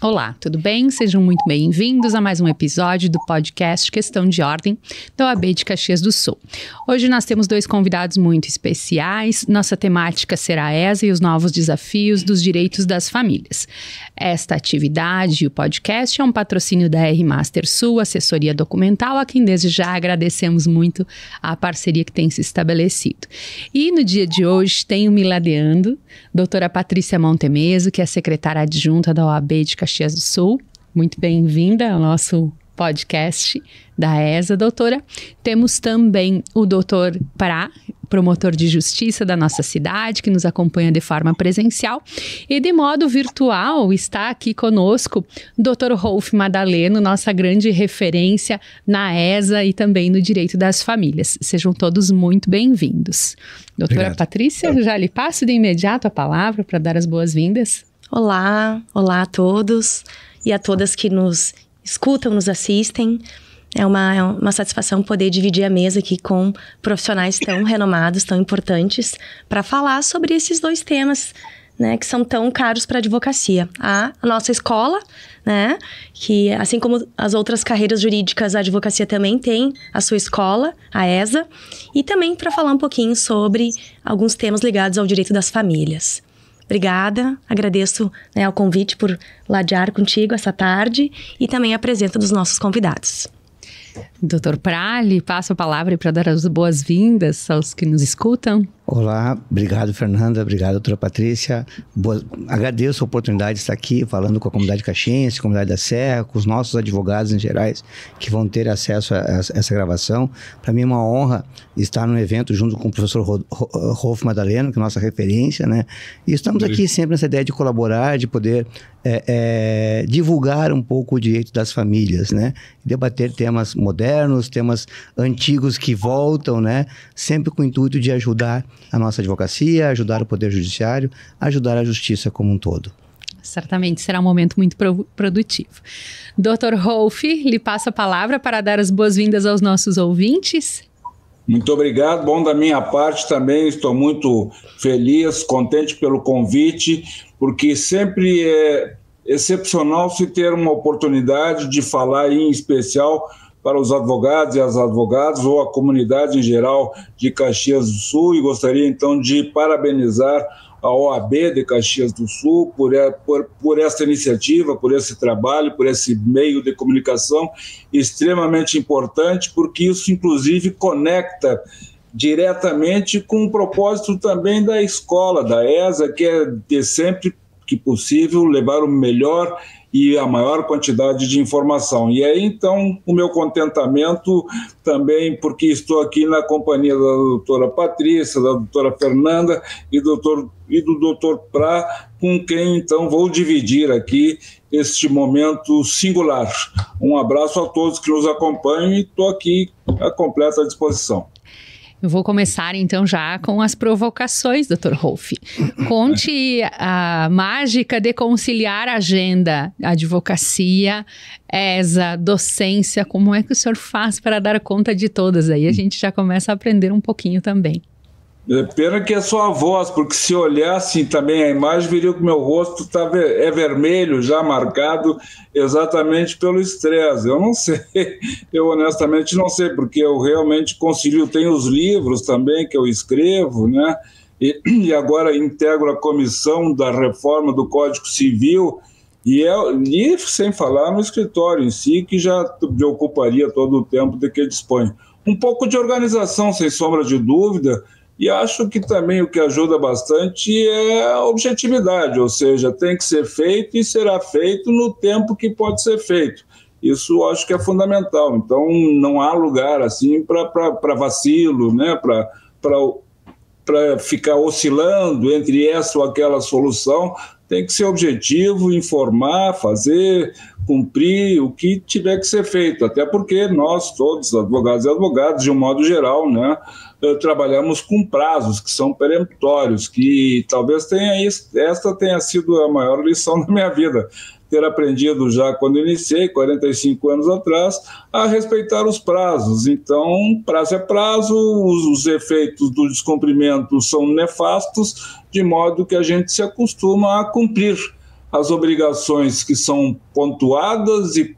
Olá, tudo bem? Sejam muito bem-vindos a mais um episódio do podcast Questão de Ordem da OAB de Caxias do Sul. Hoje nós temos dois convidados muito especiais. Nossa temática será a ESA e os novos desafios dos direitos das famílias. Esta atividade e o podcast é um patrocínio da R Master Sul, assessoria documental, a quem desde já agradecemos muito a parceria que tem se estabelecido. E no dia de hoje tenho me ladeando doutora Patrícia Montemeso, que é secretária adjunta da OAB de Caxias do Sul. Muito bem-vinda ao nosso podcast da ESA, doutora. Temos também o doutor Prá, promotor de justiça da nossa cidade, que nos acompanha de forma presencial. E de modo virtual está aqui conosco o doutor Rolf Madaleno, nossa grande referência na ESA e também no direito das famílias. Sejam todos muito bem-vindos. Doutora Obrigado. Patrícia, já lhe passo de imediato a palavra para dar as boas-vindas. Olá a todos e a todas que nos escutam, nos assistem. É uma satisfação poder dividir a mesa aqui com profissionais tão renomados, tão importantes, para falar sobre esses dois temas, né, que são tão caros para a advocacia. A nossa escola, né, que assim como as outras carreiras jurídicas, a advocacia também tem a sua escola, a ESA, e também para falar um pouquinho sobre alguns temas ligados ao direito das famílias. Obrigada, agradeço, né, o convite por ladear contigo essa tarde e também a presença dos nossos convidados. Doutor Prali, passo a palavra para dar as boas-vindas aos que nos escutam. Olá, obrigado Fernanda, obrigado doutora Patrícia. Agradeço a oportunidade de estar aqui falando com a comunidade caxiense, comunidade da Serra, com os nossos advogados em gerais que vão ter acesso a essa gravação. Para mim é uma honra estar no evento junto com o professor Rolf Madaleno, que é nossa referência, né? E estamos aqui sempre nessa ideia de colaborar, de poder divulgar um pouco o direito das famílias, né? Debater temas modernos, temas antigos que voltam, né? Sempre com o intuito de ajudar a nossa advocacia, ajudar o Poder Judiciário, ajudar a justiça como um todo. Certamente será um momento muito produtivo. Dr. Rolf, lhe passo a palavra para dar as boas-vindas aos nossos ouvintes. Muito obrigado. Bom, da minha parte também estou muito feliz, contente pelo convite, porque sempre é excepcional se ter uma oportunidade de falar em especial para os advogados e as advogadas ou a comunidade em geral de Caxias do Sul, e gostaria então de parabenizar a OAB de Caxias do Sul por essa iniciativa, por esse trabalho, por esse meio de comunicação extremamente importante, porque isso inclusive conecta diretamente com o propósito também da escola, da ESA, que é de sempre que possível levar o melhor e a maior quantidade de informação. E aí, então, o meu contentamento também, porque estou aqui na companhia da doutora Patrícia, da doutora Fernanda e do doutor Prá, com quem, então, vou dividir aqui este momento singular. Um abraço a todos que nos acompanham e estou aqui à completa disposição. Eu vou começar, então, já com as provocações, Dr. Rolf. Conte a mágica de conciliar a agenda, advocacia, ESA, docência. Como é que o senhor faz para dar conta de todas? Aí a gente já começa a aprender um pouquinho também. Pena que é só a voz, porque se olhassem também a imagem, viria que o meu rosto é vermelho, já marcado exatamente pelo estresse. Eu não sei, eu honestamente não sei, porque eu realmente concilio, tenho os livros também que eu escrevo, né? E agora integro a comissão da reforma do Código Civil, e sem falar no escritório em si, que já me ocuparia todo o tempo de que dispõe. Um pouco de organização, sem sombra de dúvida. E acho que também o que ajuda bastante é a objetividade, ou seja, tem que ser feito e será feito no tempo que pode ser feito. Isso acho que é fundamental. Então, não há lugar assim para vacilo, né? Para ficar oscilando entre essa ou aquela solução. Tem que ser objetivo, informar, fazer, cumprir o que tiver que ser feito. Até porque nós todos, advogados e advogadas, de um modo geral, né, trabalhamos com prazos que são peremptórios, que talvez esta tenha sido a maior lição da minha vida. Ter aprendido já quando iniciei, 45 anos atrás, a respeitar os prazos. Então, prazo é prazo, os efeitos do descumprimento são nefastos, de modo que a gente se acostuma a cumprir. as obrigações que são pontuadas e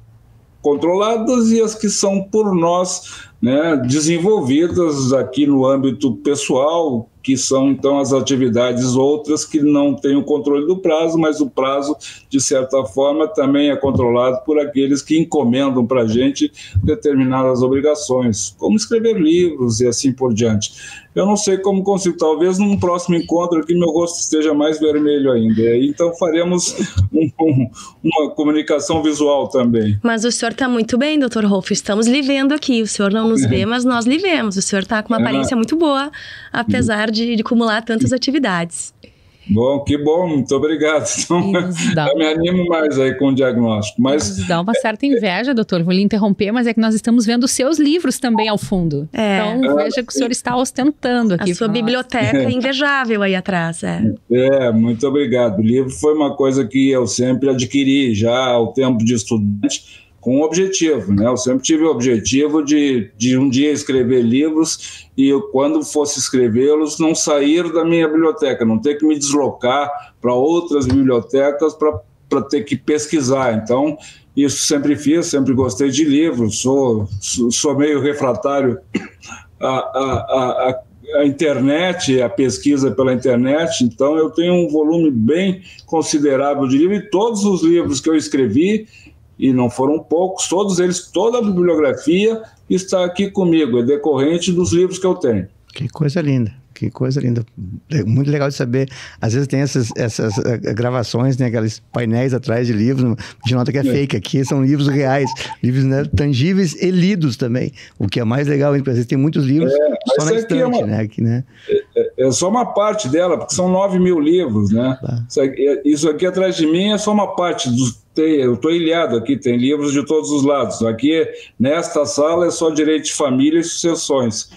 controladas e as que são por nós, né, desenvolvidas aqui no âmbito pessoal, que são então as atividades outras que não têm o controle do prazo, mas o prazo, de certa forma, também é controlado por aqueles que encomendam para a gente determinadas obrigações, como escrever livros e assim por diante. Eu não sei como consigo, talvez num próximo encontro aqui meu rosto esteja mais vermelho ainda, então faremos uma comunicação visual também. Mas o senhor está muito bem, Dr. Rolf, estamos lhe vendo aqui, o senhor não nos vê, mas nós lhe vemos, o senhor está com uma aparência muito boa, apesar de acumular tantas atividades. Bom, que bom, muito obrigado. Então, eu me animo mais aí com o diagnóstico. Mas nos dá uma certa inveja, doutor, vou lhe interromper, mas é que nós estamos vendo os seus livros também ao fundo. Então, veja que o senhor está ostentando aqui. A sua biblioteca é invejável aí atrás. Muito obrigado. O livro foi uma coisa que eu sempre adquiri já ao tempo de estudante, com um objetivo, né? Eu sempre tive o objetivo de um dia escrever livros e eu, quando fosse escrevê-los, não sair da minha biblioteca, não ter que me deslocar para outras bibliotecas para ter que pesquisar. Então, isso sempre fiz, sempre gostei de livros, sou meio refratário à internet, a pesquisa pela internet, então eu tenho um volume bem considerável de livros e todos os livros que eu escrevi, e não foram poucos, todos eles, toda a bibliografia está aqui comigo, é decorrente dos livros que eu tenho. Que coisa linda, que coisa linda. É muito legal de saber. Às vezes tem essas gravações, né, aqueles painéis atrás de livros, de nota que é fake. Aqui são livros reais, livros, né, tangíveis e lidos também, o que é mais legal, porque às vezes tem muitos livros só na estante, né? É só uma parte dela, porque são 9.000 livros, né? Isso aqui atrás de mim é só uma parte dos... Eu estou ilhado aqui, tem livros de todos os lados. Aqui, nesta sala, é só direito de família e sucessões.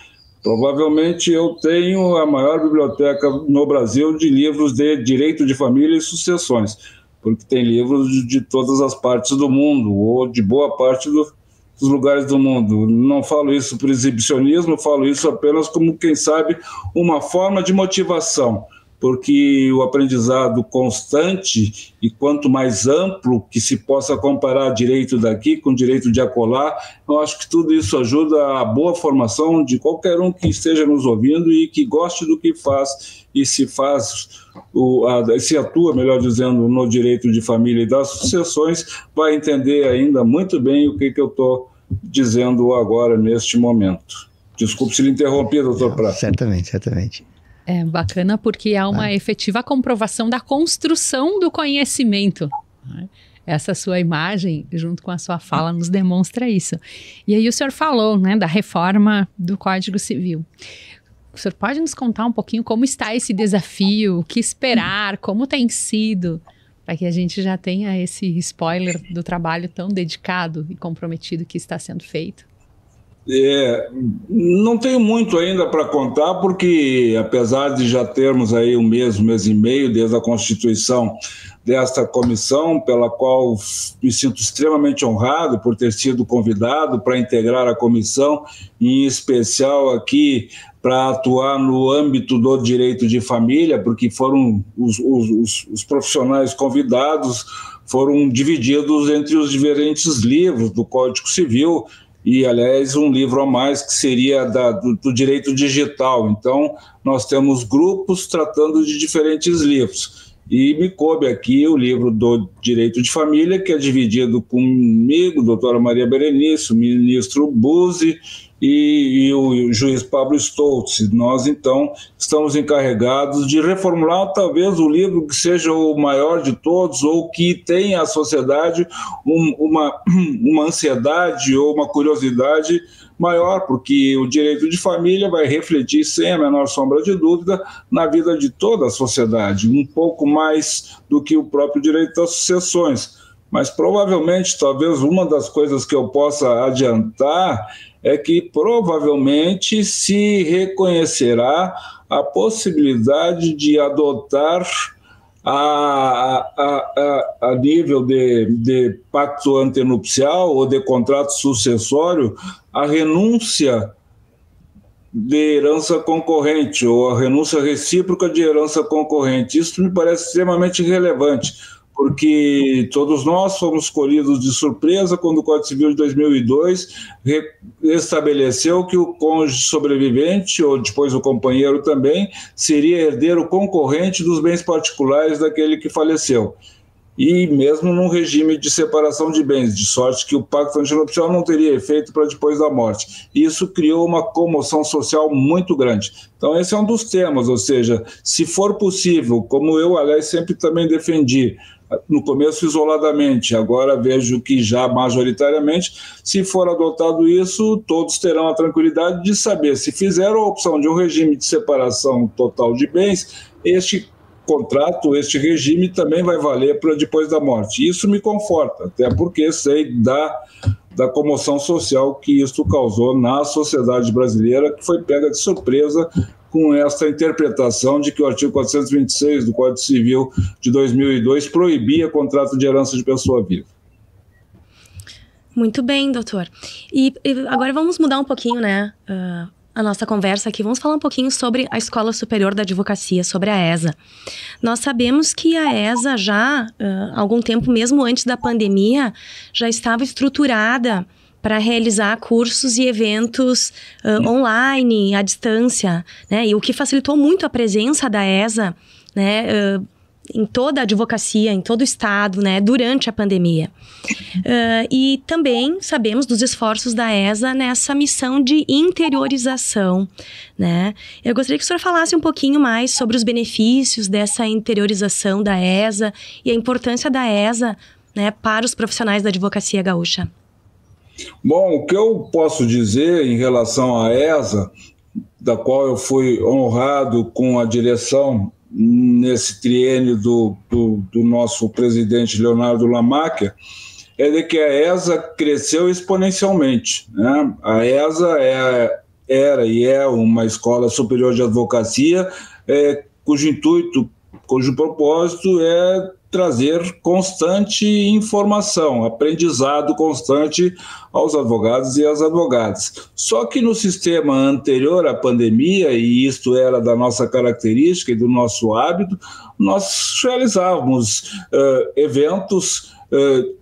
Provavelmente eu tenho a maior biblioteca no Brasil de livros de direito de família e sucessões, porque tem livros de todas as partes do mundo, ou de boa parte dos lugares do mundo. Não falo isso por exibicionismo, falo isso apenas como, quem sabe, uma forma de motivação, porque o aprendizado constante e quanto mais amplo que se possa comparar direito daqui com direito de acolá, eu acho que tudo isso ajuda a boa formação de qualquer um que esteja nos ouvindo e que goste do que faz e se atua, melhor dizendo, no direito de família e das sucessões, vai entender ainda muito bem o que eu estou dizendo agora, neste momento. Desculpe se lhe interrompi, doutor Prata. Certamente. É bacana porque há uma efetiva comprovação da construção do conhecimento. Essa sua imagem, junto com a sua fala, nos demonstra isso. E aí o senhor falou, né, da reforma do Código Civil. O senhor pode nos contar um pouquinho como está esse desafio, o que esperar, como tem sido, para que a gente já tenha esse spoiler do trabalho tão dedicado e comprometido que está sendo feito? Não tenho muito ainda para contar, porque apesar de já termos aí um mês e meio desde a constituição desta comissão, pela qual me sinto extremamente honrado por ter sido convidado para integrar a comissão, em especial aqui para atuar no âmbito do direito de família, porque foram os profissionais convidados foram divididos entre os diferentes livros do Código Civil, e, aliás, um livro a mais que seria do direito digital. Então, nós temos grupos tratando de diferentes livros. E me coube aqui o livro do Direito de Família, que é dividido comigo, doutora Maria Berenice, o ministro Buzzi e o juiz Pablo Stoltz. Nós, então, estamos encarregados de reformular talvez o livro que seja o maior de todos ou que tenha à sociedade uma ansiedade ou uma curiosidade maior, porque o direito de família vai refletir, sem a menor sombra de dúvida, na vida de toda a sociedade, um pouco mais do que o próprio direito das sucessões. Mas provavelmente, talvez uma das coisas que eu possa adiantar é que provavelmente se reconhecerá a possibilidade de adotar a nível de pacto antenupcial ou de contrato sucessório a renúncia de herança concorrente ou a renúncia recíproca de herança concorrente. Isso me parece extremamente relevante, porque todos nós fomos escolhidos de surpresa quando o Código Civil de 2002 estabeleceu que o cônjuge sobrevivente, ou depois o companheiro também, seria herdeiro concorrente dos bens particulares daquele que faleceu. E mesmo num regime de separação de bens, de sorte que o pacto antinupcial não teria efeito para depois da morte. Isso criou uma comoção social muito grande. Então esse é um dos temas, ou seja, se for possível, como eu, aliás, sempre também defendi, no começo isoladamente, agora vejo que já majoritariamente, se for adotado isso, todos terão a tranquilidade de saber, se fizeram a opção de um regime de separação total de bens, este contrato, este regime também vai valer para depois da morte. Isso me conforta, até porque sei da comoção social que isso causou na sociedade brasileira, que foi pega de surpresa com esta interpretação de que o artigo 426 do Código Civil de 2002 proibia contrato de herança de pessoa viva. Muito bem, doutor. E agora vamos mudar um pouquinho, né, a nossa conversa aqui. Vamos falar um pouquinho sobre a Escola Superior da Advocacia, sobre a ESA. Nós sabemos que a ESA já, há algum tempo, mesmo antes da pandemia, já estava estruturada para realizar cursos e eventos online, à distância, né? E o que facilitou muito a presença da ESA, né, em toda a advocacia, em todo o estado, né, durante a pandemia. E também sabemos dos esforços da ESA nessa missão de interiorização, né? Eu gostaria que o senhor falasse um pouquinho mais sobre os benefícios dessa interiorização da ESA e a importância da ESA, né, para os profissionais da advocacia gaúcha. Bom, o que eu posso dizer em relação à ESA, da qual eu fui honrado com a direção nesse triênio do nosso presidente Leonardo Lamacchia, é de que a ESA cresceu exponencialmente, né? A ESA era e é uma escola superior de advocacia cujo propósito é trazer constante informação, aprendizado constante aos advogados e às advogadas. Só que no sistema anterior à pandemia, e isto era da nossa característica e do nosso hábito, nós realizávamos eventos,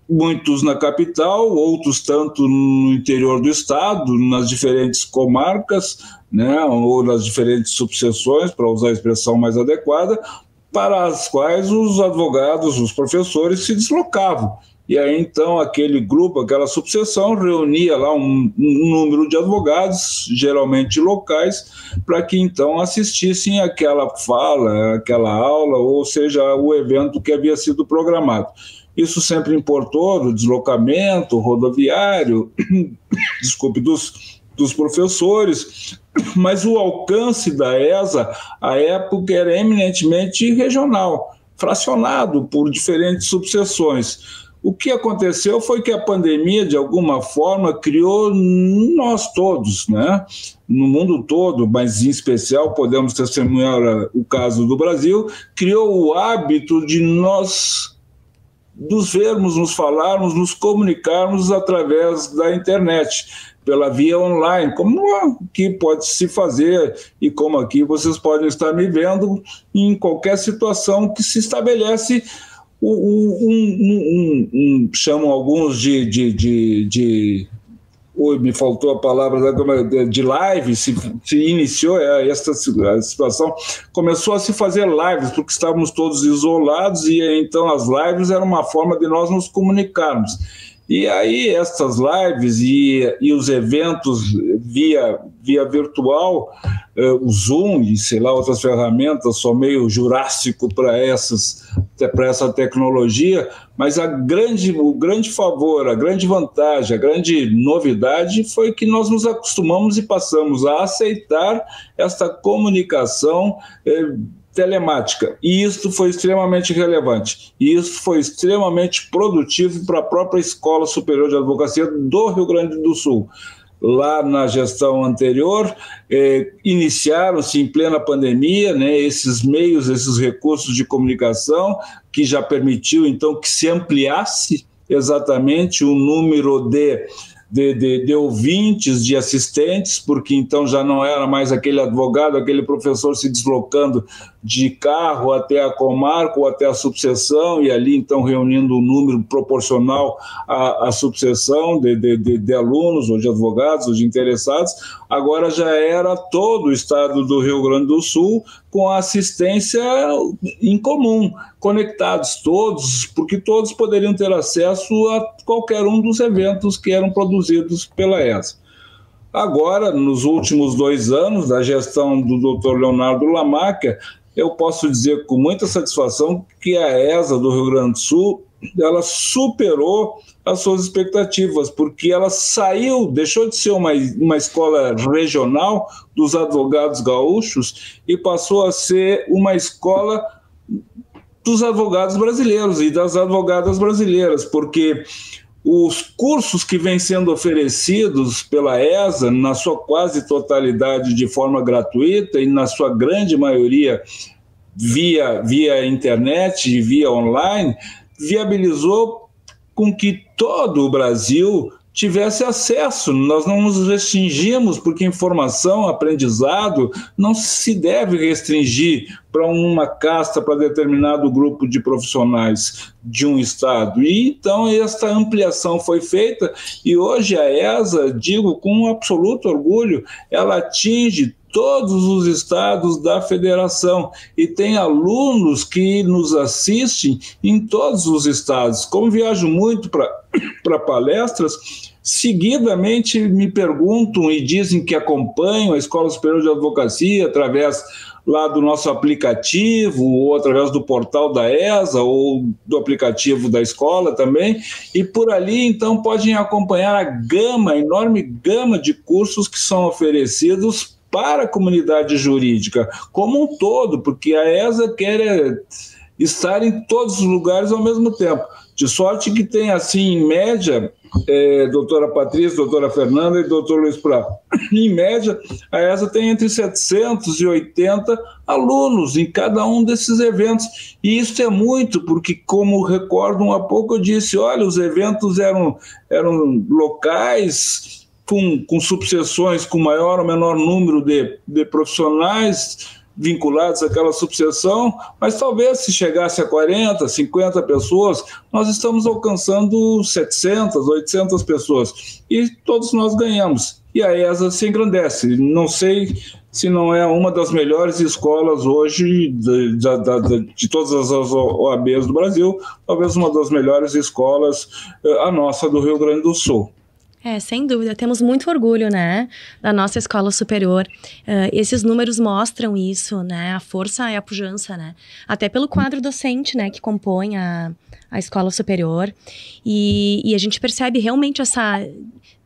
muitos na capital, outros tanto no interior do estado, nas diferentes comarcas, né, ou nas diferentes subseções, para usar a expressão mais adequada, para as quais os advogados, os professores se deslocavam. E aí, então, aquele grupo, aquela subseção, reunia lá um número de advogados, geralmente locais, para que, então, assistissem àquela fala, àquela aula, ou seja, o evento que havia sido programado. Isso sempre importou do deslocamento rodoviário, desculpe, dos professores, mas o alcance da ESA, à época, era eminentemente regional, fracionado por diferentes subseções. O que aconteceu foi que a pandemia, de alguma forma, criou nós todos, né? No mundo todo, mas em especial, podemos testemunhar o caso do Brasil, criou o hábito de nós nos vermos, nos falarmos, nos comunicarmos através da internet, pela via online, como aqui pode se fazer e como aqui vocês podem estar me vendo em qualquer situação que se estabelece chamam alguns me faltou a palavra de live, se iniciou esta situação, começou a se fazer lives, porque estávamos todos isolados e então as lives eram uma forma de nós nos comunicarmos. E aí estas lives e os eventos via virtual, o Zoom e sei lá outras ferramentas, sou meio jurássico para essa tecnologia, mas o grande favor, a grande vantagem, a grande novidade foi que nós nos acostumamos e passamos a aceitar esta comunicação telemática, e isso foi extremamente relevante, e isso foi extremamente produtivo para a própria Escola Superior de Advocacia do Rio Grande do Sul. Lá na gestão anterior, iniciaram-se em plena pandemia, né, esses meios, esses recursos de comunicação, que já permitiu, então, que se ampliasse exatamente o número de ouvintes, de assistentes, porque então já não era mais aquele advogado, aquele professor se deslocando de carro até a comarca ou até a subseção, e ali então reunindo um número proporcional à subseção de alunos, ou de advogados, ou de interessados. Agora já era todo o estado do Rio Grande do Sul com a assistência em comum, conectados todos, porque todos poderiam ter acesso a qualquer um dos eventos que eram produzidos pela ESA. Agora, nos últimos 2 anos da gestão do Dr. Leonardo Lamáquia, eu posso dizer com muita satisfação que a ESA do Rio Grande do Sul, ela superou as suas expectativas, porque ela deixou de ser uma escola regional dos advogados gaúchos e passou a ser uma escola dos advogados brasileiros e das advogadas brasileiras, porque os cursos que vêm sendo oferecidos pela ESA, na sua quase totalidade de forma gratuita e na sua grande maioria via internet e via online, viabilizou com que todo o Brasil tivesse acesso. Nós não nos restringimos, porque informação, aprendizado, não se deve restringir para uma casta, para determinado grupo de profissionais de um estado. E então esta ampliação foi feita e hoje a ESA, digo com absoluto orgulho, ela atinge todos os estados da federação e tem alunos que nos assistem em todos os estados. Como viajo muito para palestras, seguidamente me perguntam e dizem que acompanham a Escola Superior de Advocacia através lá do nosso aplicativo ou através do portal da ESA ou do aplicativo da escola também, e por ali então podem acompanhar a enorme gama de cursos que são oferecidos para a comunidade jurídica como um todo, porque a ESA quer estar em todos os lugares ao mesmo tempo. De sorte que tem, assim, em média, doutora Patrícia, doutora Fernanda e doutor Luiz Prá, em média, a ESA tem entre 780 alunos em cada um desses eventos. E isso é muito, porque, como recordam há pouco, eu disse, olha, os eventos eram locais, com subseções com maior ou menor número de profissionais vinculados àquela subseção, mas talvez se chegasse a 40, 50 pessoas, nós estamos alcançando 700, 800 pessoas, e todos nós ganhamos, e a ESA se engrandece. Não sei se não é uma das melhores escolas hoje de todas as OABs do Brasil, talvez uma das melhores escolas, a nossa do Rio Grande do Sul. Sem dúvida, temos muito orgulho, né, da nossa escola superior. Esses números mostram isso, né, a força e a pujança, né, até pelo quadro docente, né, que compõe a escola superior. E a gente percebe realmente essa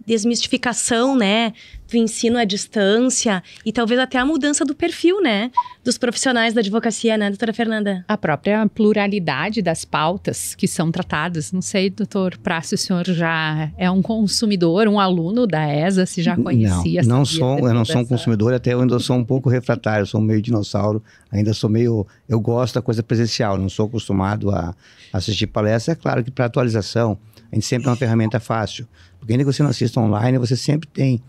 desmistificação, né, do ensino à distância e talvez até a mudança do perfil, né, dos profissionais da advocacia, né, doutora Fernanda? A própria pluralidade das pautas que são tratadas. Não sei, doutor Prácio, o senhor já é um consumidor, um aluno da ESA, se já conhecia? Eu não sou um consumidor, até eu ainda sou um pouco refratário, sou meio dinossauro, ainda sou meio, eu gosto da coisa presencial, não sou acostumado a assistir palestra. É claro que para atualização, a gente sempre é uma ferramenta fácil, porque ainda que você não assista online, você sempre tem,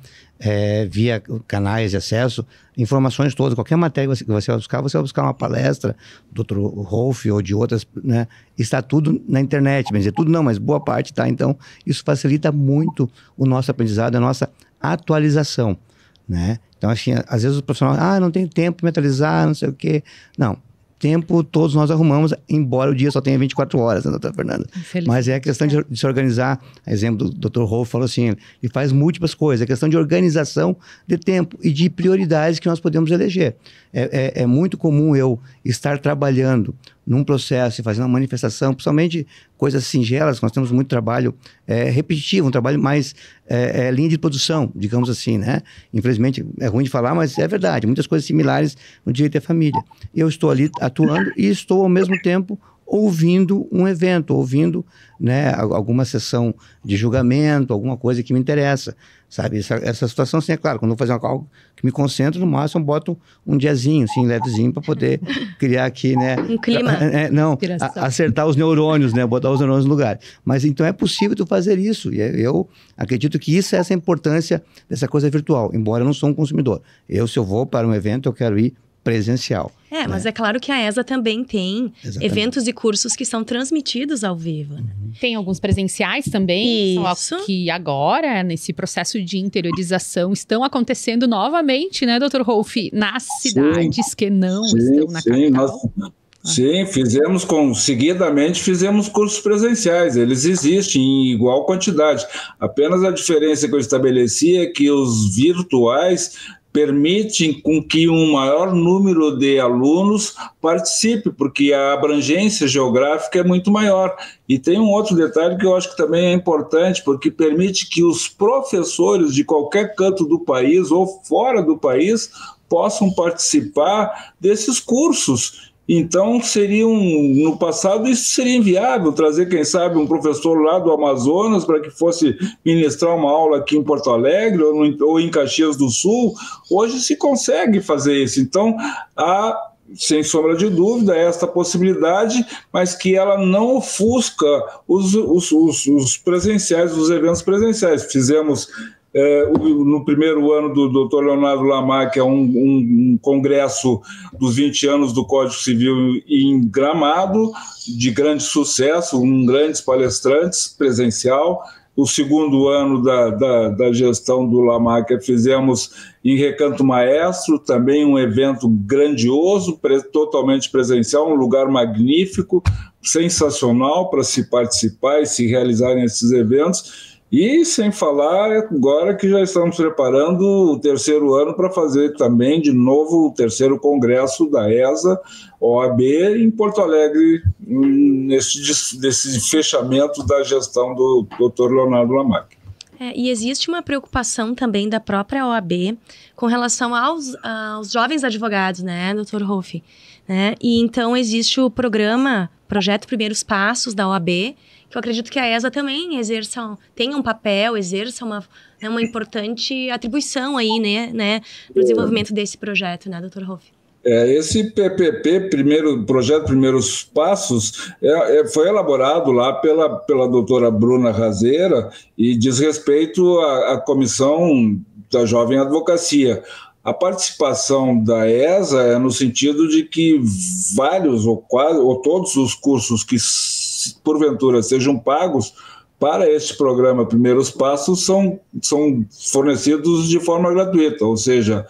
via canais de acesso, informações todas. Qualquer matéria que você vai buscar uma palestra do Dr. Rolf ou de outras, né? Está tudo na internet, bem dizer, tudo não, mas boa parte tá. Então, isso facilita muito o nosso aprendizado, a nossa atualização, né? Então, assim, às vezes o profissional, não tenho tempo para me atualizar, não sei o quê. Não. Tempo todos nós arrumamos, embora o dia só tenha 24 horas, né, doutora Fernanda? Mas é a questão de se organizar. Exemplo do Dr. Rolf falou assim, ele faz múltiplas coisas, é questão de organização de tempo e de prioridades que nós podemos eleger. É muito comum eu estar trabalhando num processo e fazendo uma manifestação, principalmente coisas singelas, nós temos muito trabalho repetitivo, um trabalho mais linha de produção, digamos assim, né? Infelizmente, é ruim de falar, mas é verdade, muitas coisas similares no direito à família. Eu estou ali atuando e estou, ao mesmo tempo, ouvindo um evento, ouvindo, né, alguma sessão de julgamento, alguma coisa que me interessa, sabe? Essa situação, assim, é claro, quando eu vou fazer algo que me concentro, no máximo eu boto um diazinho, assim, levezinho, para poder criar aqui, né? Um clima. Acertar os neurônios, né? Botar os neurônios no lugar. Mas então é possível tu fazer isso. E eu acredito que isso é essa importância dessa coisa virtual, embora eu não sou um consumidor. Se eu vou para um evento, eu quero ir presencial. Mas é claro que a ESA também tem eventos e cursos que são transmitidos ao vivo. Né? Tem alguns presenciais também, Isso. Que agora, nesse processo de interiorização, estão acontecendo novamente, né, Dr. Rolf? Nas cidades que não estão na capital. Sim, seguidamente fizemos cursos presenciais, eles existem em igual quantidade. Apenas a diferença que eu estabeleci é que os virtuais permitem com que um maior número de alunos participe, porque a abrangência geográfica é muito maior. E tem um outro detalhe que eu acho que também é importante, porque permite que os professores de qualquer canto do país ou fora do país possam participar desses cursos. Então, no passado, isso seria inviável, trazer, quem sabe, um professor lá do Amazonas para que fosse ministrar uma aula aqui em Porto Alegre ou em Caxias do Sul. Hoje se consegue fazer isso. Então, há, sem sombra de dúvida, esta possibilidade, mas que ela não ofusca os presenciais, os eventos presenciais. Fizemos... no primeiro ano do Dr. Leonardo Lamar, que é um congresso dos 20 anos do Código Civil em Gramado, de grande sucesso, com grandes palestrantes, presencial. O segundo ano da gestão do Lamar, que fizemos em Recanto Maestro, também um evento grandioso, totalmente presencial, um lugar magnífico, sensacional para se participar e se realizarem esses eventos. E sem falar agora que já estamos preparando o terceiro ano para fazer também de novo o terceiro congresso da ESA, OAB, em Porto Alegre, nesse fechamento da gestão do Dr. Leonardo Lamar. E existe uma preocupação também da própria OAB com relação aos jovens advogados, né, Dr. Rolf? Né? E então existe o Projeto Primeiros Passos da OAB, que eu acredito que a ESA também tenha um papel, exerça uma importante atribuição aí, né, no desenvolvimento desse projeto, né, Dr. Rolf? Esse PPP, Projeto Primeiros Passos, foi elaborado lá pela doutora Bruna Razeira e diz respeito à Comissão da Jovem Advocacia. A participação da ESA é no sentido de que vários ou todos os cursos que porventura sejam pagos para este programa Primeiros Passos são fornecidos de forma gratuita, ou seja,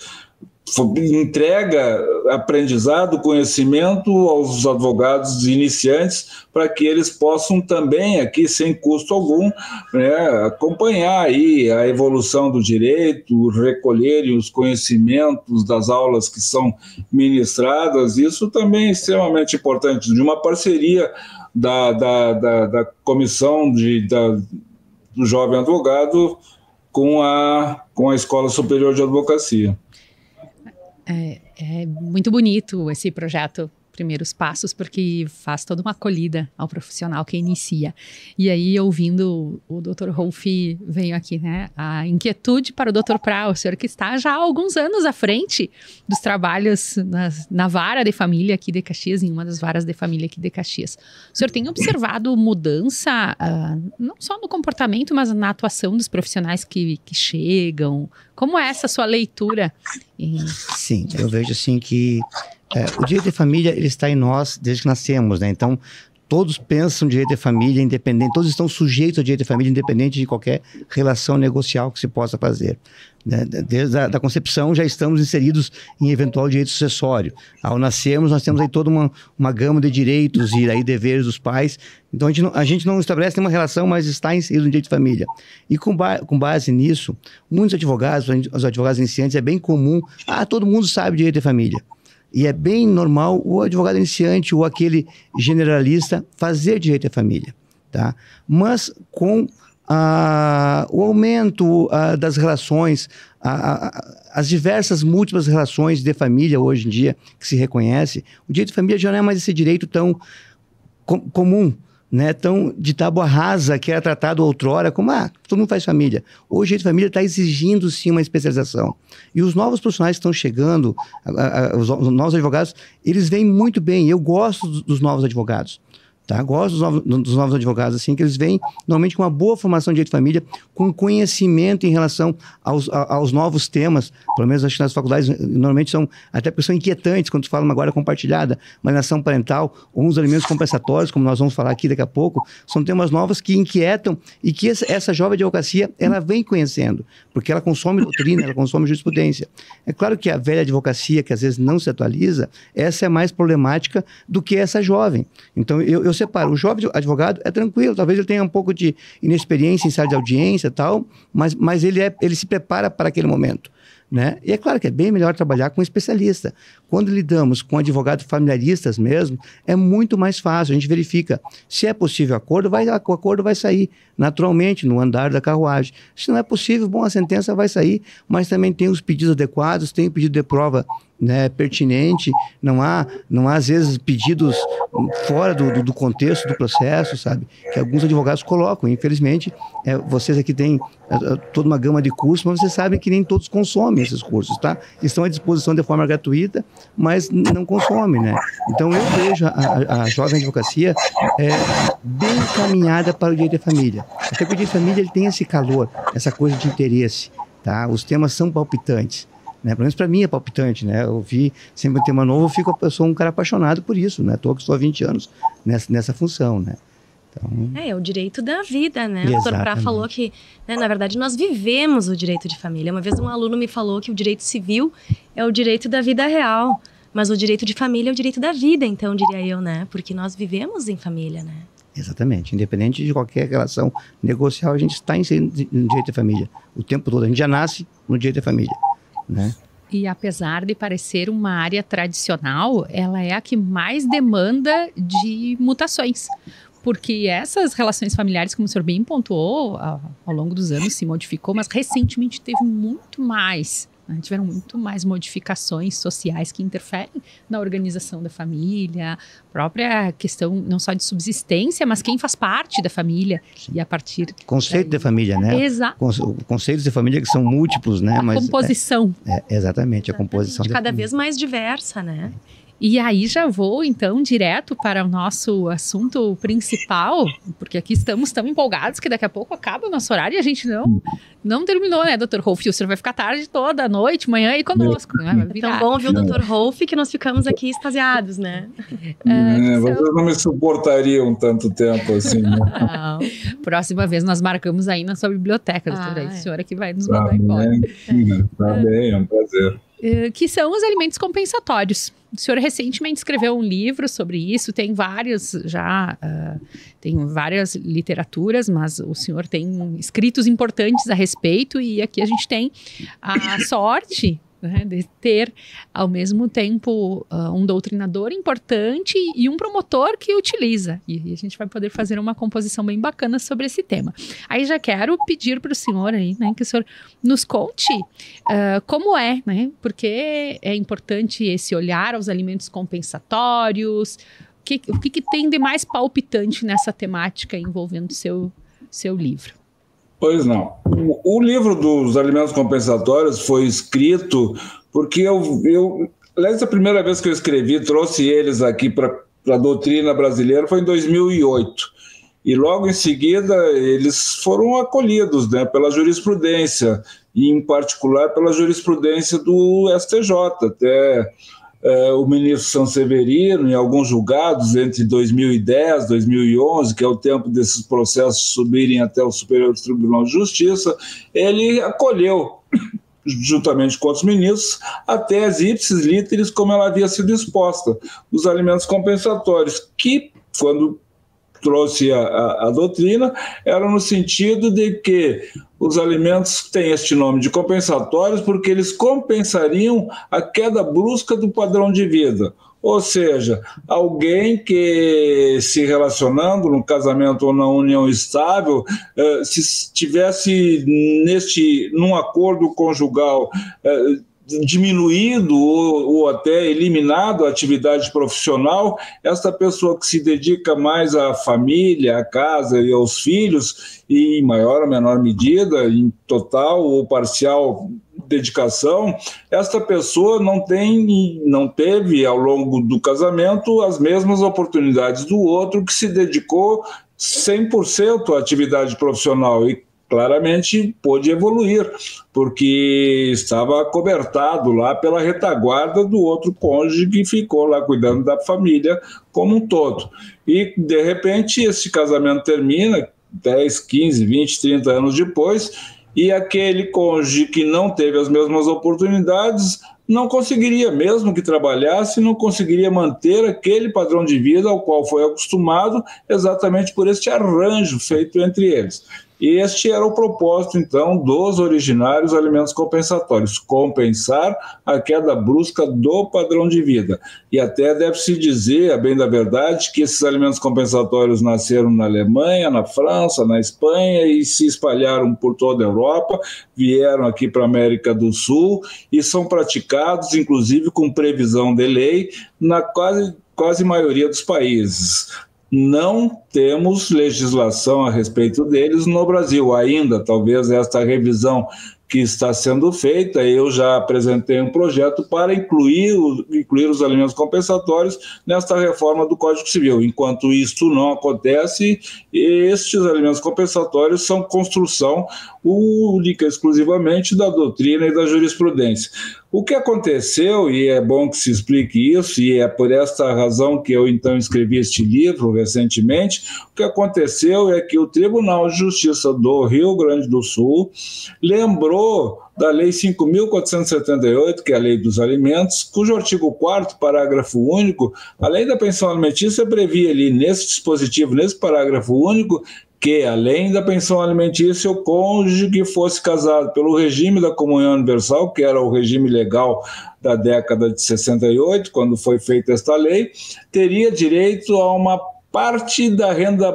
entrega aprendizado, conhecimento aos advogados iniciantes para que eles possam também aqui, sem custo algum, né, acompanhar aí a evolução do direito, recolherem os conhecimentos das aulas que são ministradas. Isso também é extremamente importante, de uma parceria da comissão do jovem advogado com a Escola Superior de Advocacia. É muito bonito esse projeto Primeiros Passos, porque faz toda uma acolhida ao profissional que inicia. E aí, ouvindo o Dr. Rolf, veio aqui, né, a inquietude para o Dr. Prá, o senhor que está já há alguns anos à frente dos trabalhos na vara de família aqui de Caxias, em uma das varas de família aqui de Caxias. O senhor tem observado mudança, não só no comportamento, mas na atuação dos profissionais que chegam? Como é essa sua leitura? Sim, eu vejo assim que o direito de família, ele está em nós desde que nascemos, né? Então, todos pensam no direito de família independente, todos estão sujeitos ao direito de família independente de qualquer relação negocial que se possa fazer. Né? Desde a concepção já estamos inseridos em eventual direito sucessório. Ao nascermos, nós temos aí toda uma gama de direitos e aí deveres dos pais. Então, a gente não estabelece nenhuma relação, mas está inserido no direito de família. E com base nisso, muitos advogados, os advogados iniciantes, é bem comum, todo mundo sabe direito de família. E é bem normal o advogado iniciante ou aquele generalista fazer direito à família, tá? Mas com o aumento das relações, as diversas múltiplas relações de família hoje em dia que se reconhece, o direito de família já não é mais esse direito tão comum, né, tão de tábua rasa, que era tratado outrora como, todo mundo faz família. Hoje o direito de família está exigindo, sim, uma especialização. E os novos profissionais que estão chegando, os novos advogados, eles vêm muito bem. Eu gosto dos novos advogados. Tá? Gosto dos novos advogados, assim, que eles vêm normalmente com uma boa formação de direito de família, com conhecimento em relação aos novos temas. Pelo menos acho que nas faculdades normalmente são, até porque são inquietantes quando se fala uma guarda compartilhada, uma alienação parental, ou uns alimentos compensatórios, como nós vamos falar aqui daqui a pouco, são temas novos que inquietam e que essa jovem advocacia, ela vem conhecendo, porque ela consome doutrina, ela consome jurisprudência. É claro que a velha advocacia, que às vezes não se atualiza, essa é mais problemática do que essa jovem. Então, eu separo. O jovem advogado é tranquilo, talvez ele tenha um pouco de inexperiência em sala de audiência e tal, mas ele se prepara para aquele momento, né? E é claro que é bem melhor trabalhar com um especialista. Quando lidamos com advogados familiaristas mesmo, é muito mais fácil. A gente verifica se é possível acordo, o acordo vai sair naturalmente no andar da carruagem. Se não é possível, bom, a sentença vai sair, mas também tem os pedidos adequados, tem o pedido de prova, né, pertinente, não há às vezes pedidos fora do contexto do processo, sabe, que alguns advogados colocam. Infelizmente, vocês aqui têm toda uma gama de cursos, mas vocês sabem que nem todos consomem esses cursos, tá? Estão à disposição de forma gratuita, mas não consomem, né? Então eu vejo a jovem advocacia bem encaminhada para o direito de família. Até porque o direito de família ele tem esse calor, essa coisa de interesse, tá? Os temas são palpitantes. Né? Pelo menos para mim é palpitante, né? Eu vi sempre um tema novo, eu sou um cara apaixonado por isso, né? Estou há 20 anos nessa função, né? Então... É o direito da vida, né? O doutor Prá falou que, né, na verdade, nós vivemos o direito de família. Uma vez um aluno me falou que o direito civil é o direito da vida real, mas o direito de família é o direito da vida, então, diria eu, né? Porque nós vivemos em família, né? Exatamente. Independente de qualquer relação negocial, a gente está inserido no direito de família o tempo todo. A gente já nasce no direito de família. Né? E apesar de parecer uma área tradicional, ela é a que mais demanda de mutações. Porque essas relações familiares, como o senhor bem pontuou, ao longo dos anos se modificou, mas recentemente teve muito mais. Né? Tiveram muito mais modificações sociais que interferem na organização da família, própria questão não só de subsistência, mas quem faz parte da família. Sim. E a partir... Conceito de família, né? Exato. Conceitos de família que são múltiplos, né? A composição. Exatamente, a composição. Cada vez mais diversa, né? E aí já vou, então, direto para o nosso assunto principal, porque aqui estamos tão empolgados que daqui a pouco acaba o nosso horário e a gente não terminou, né, Dr. Rolf? O senhor vai ficar tarde toda, noite, manhã aí conosco, né? É tão bom ouvir o Dr. Rolf que nós ficamos aqui extasiados, né? Vocês não me suportariam tanto tempo assim, né? Não. Próxima vez nós marcamos aí na sua biblioteca, doutora. A senhora que vai nos mandar embora. Tá bem, é um prazer. Que são os alimentos compensatórios. O senhor recentemente escreveu um livro sobre isso, tem várias tem várias literaturas, mas o senhor tem escritos importantes a respeito e aqui a gente tem a sorte, né, de ter ao mesmo tempo um doutrinador importante e um promotor que utiliza, e a gente vai poder fazer uma composição bem bacana sobre esse tema. Aí já quero pedir para o senhor aí, né, que o senhor nos conte como é, né, porque é importante esse olhar aos alimentos compensatórios, o que tem de mais palpitante nessa temática envolvendo seu livro? Pois não. O livro dos alimentos compensatórios foi escrito porque aliás, a primeira vez que eu escrevi, trouxe eles aqui para a doutrina brasileira foi em 2008. E logo em seguida eles foram acolhidos, né, pela jurisprudência, e em particular pela jurisprudência do STJ, até o ministro Sanseverino, em alguns julgados entre 2010 e 2011, que é o tempo desses processos subirem até o Superior Tribunal de Justiça, ele acolheu, juntamente com outros ministros, a tese ipsis literis, como ela havia sido exposta, dos alimentos compensatórios, que, quando trouxe a doutrina, era no sentido de que os alimentos têm este nome de compensatórios porque eles compensariam a queda brusca do padrão de vida. Ou seja, alguém que se relacionando no casamento ou na união estável, se estivesse num acordo conjugal diminuído ou até eliminado a atividade profissional, esta pessoa que se dedica mais à família, à casa e aos filhos, e em maior ou menor medida, em total ou parcial dedicação, esta pessoa não teve ao longo do casamento as mesmas oportunidades do outro que se dedicou 100% à atividade profissional e claramente pôde evoluir, porque estava acobertado lá pela retaguarda do outro cônjuge que ficou lá cuidando da família como um todo. E, de repente, esse casamento termina 10, 15, 20, 30 anos depois, e aquele cônjuge que não teve as mesmas oportunidades não conseguiria, mesmo que trabalhasse, não conseguiria manter aquele padrão de vida ao qual foi acostumado, exatamente por este arranjo feito entre eles. E este era o propósito, então, dos originários alimentos compensatórios, compensar a queda brusca do padrão de vida. E até deve-se dizer, a bem da verdade, que esses alimentos compensatórios nasceram na Alemanha, na França, na Espanha e se espalharam por toda a Europa, vieram aqui para a América do Sul e são praticados, inclusive, com previsão de lei na quase maioria dos países. Não temos legislação a respeito deles no Brasil ainda. Talvez esta revisão que está sendo feita, eu já apresentei um projeto para incluir os alimentos compensatórios nesta reforma do Código Civil. Enquanto isto não acontece, estes alimentos compensatórios são construção única, exclusivamente da doutrina e da jurisprudência. O que aconteceu, e é bom que se explique isso, e é por esta razão que eu então escrevi este livro recentemente, o que aconteceu é que o Tribunal de Justiça do Rio Grande do Sul lembrou da Lei 5.478, que é a Lei dos Alimentos, cujo artigo 4º, parágrafo único, a Lei da Pensão Alimentícia previa ali nesse dispositivo, nesse parágrafo único, que, além da pensão alimentícia, o cônjuge que fosse casado pelo regime da comunhão universal, que era o regime legal da década de 68, quando foi feita esta lei, teria direito a uma parte da renda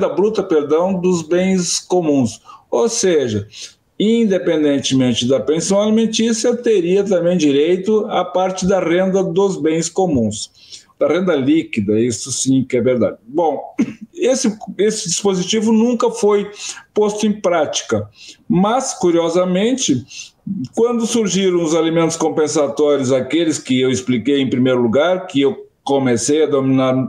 bruta, dos bens comuns. Ou seja, independentemente da pensão alimentícia, teria também direito à parte da renda dos bens comuns. Da renda líquida, isso sim que é verdade. Bom, esse dispositivo nunca foi posto em prática, mas, curiosamente, quando surgiram os alimentos compensatórios, aqueles que eu expliquei em primeiro lugar, que eu comecei a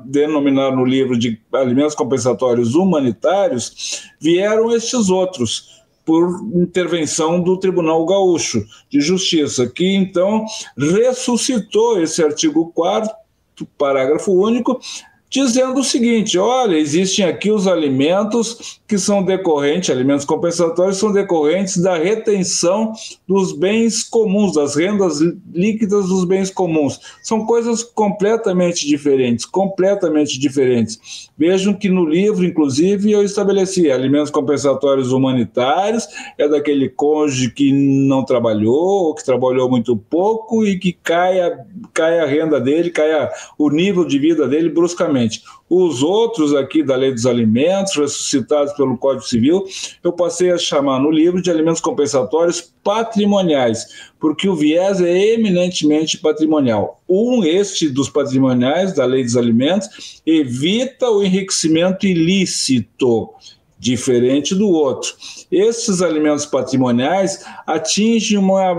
denominar no livro de alimentos compensatórios humanitários, vieram estes outros, por intervenção do Tribunal Gaúcho de Justiça, que então ressuscitou esse artigo 4º, parágrafo único, dizendo o seguinte: olha, existem aqui os alimentos que são decorrentes, alimentos compensatórios são decorrentes da retenção dos bens comuns, das rendas líquidas dos bens comuns. São coisas completamente diferentes, Vejam que no livro, inclusive, eu estabeleci alimentos compensatórios humanitários, é daquele cônjuge que não trabalhou, ou que trabalhou muito pouco e que cai a renda dele, o nível de vida dele bruscamente. Os outros aqui da Lei dos Alimentos, ressuscitados pelo Código Civil, eu passei a chamar no livro de alimentos compensatórios patrimoniais, porque o viés é eminentemente patrimonial. Este dos patrimoniais da Lei dos Alimentos evita o enriquecimento ilícito, diferente do outro. Esses alimentos patrimoniais atingem uma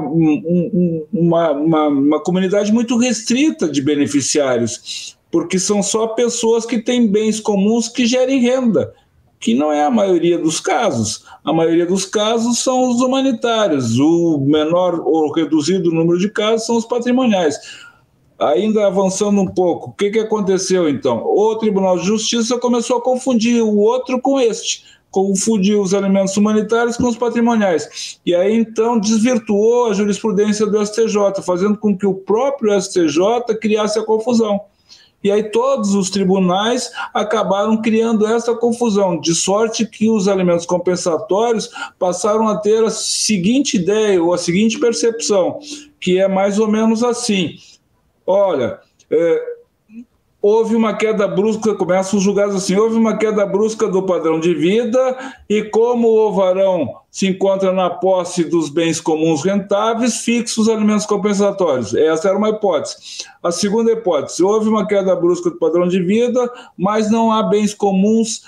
comunidade muito restrita de beneficiários, porque são só pessoas que têm bens comuns que gerem renda, que não é a maioria dos casos. A maioria dos casos são os humanitários, o menor ou reduzido número de casos são os patrimoniais. Ainda avançando um pouco, o que aconteceu então? O Tribunal de Justiça começou a confundir o outro com este, confundiu os alimentos humanitários com os patrimoniais. E aí, então, desvirtuou a jurisprudência do STJ, fazendo com que o próprio STJ criasse a confusão. E aí todos os tribunais acabaram criando essa confusão, de sorte que os alimentos compensatórios passaram a ter a seguinte ideia, ou a seguinte percepção, que é mais ou menos assim: olha, houve uma queda brusca, começam os julgados assim, houve uma queda brusca do padrão de vida e como o varão se encontra na posse dos bens comuns rentáveis, fixa os alimentos compensatórios. Essa era uma hipótese. A segunda hipótese, houve uma queda brusca do padrão de vida, mas não há bens comuns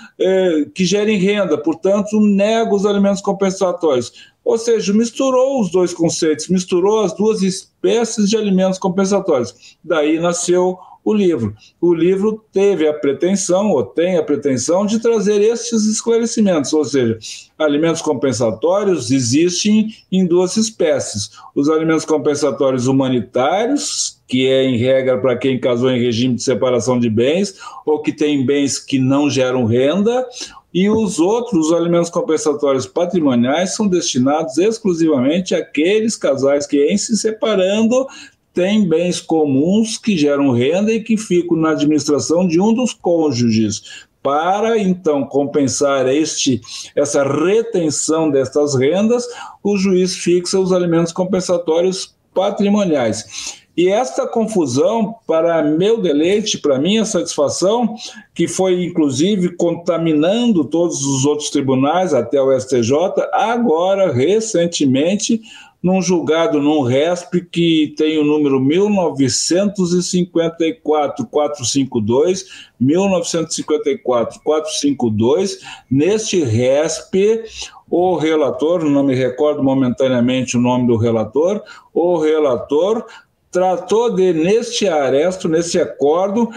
que gerem renda, portanto, nega os alimentos compensatórios. Ou seja, misturou os dois conceitos, misturou as duas espécies de alimentos compensatórios. Daí nasceu o livro. O livro teve a pretensão, ou tem a pretensão, de trazer estes esclarecimentos, ou seja, alimentos compensatórios existem em duas espécies. Os alimentos compensatórios humanitários, que é em regra para quem casou em regime de separação de bens, ou que tem bens que não geram renda, e os outros, os alimentos compensatórios patrimoniais, são destinados exclusivamente àqueles casais que, em se separando, têm bens comuns que geram renda e que ficam na administração de um dos cônjuges. Para, então, compensar essa retenção destas rendas, o juiz fixa os alimentos compensatórios patrimoniais. E esta confusão, para meu deleite, para minha satisfação, que foi inclusive contaminando todos os outros tribunais até o STJ, agora, recentemente, num julgado, num RESP, que tem o número 1954-452, 1954-452, neste RESP, o relator, não me recordo momentaneamente o nome do relator, o relator tratou de, neste aresto, nesse acordo,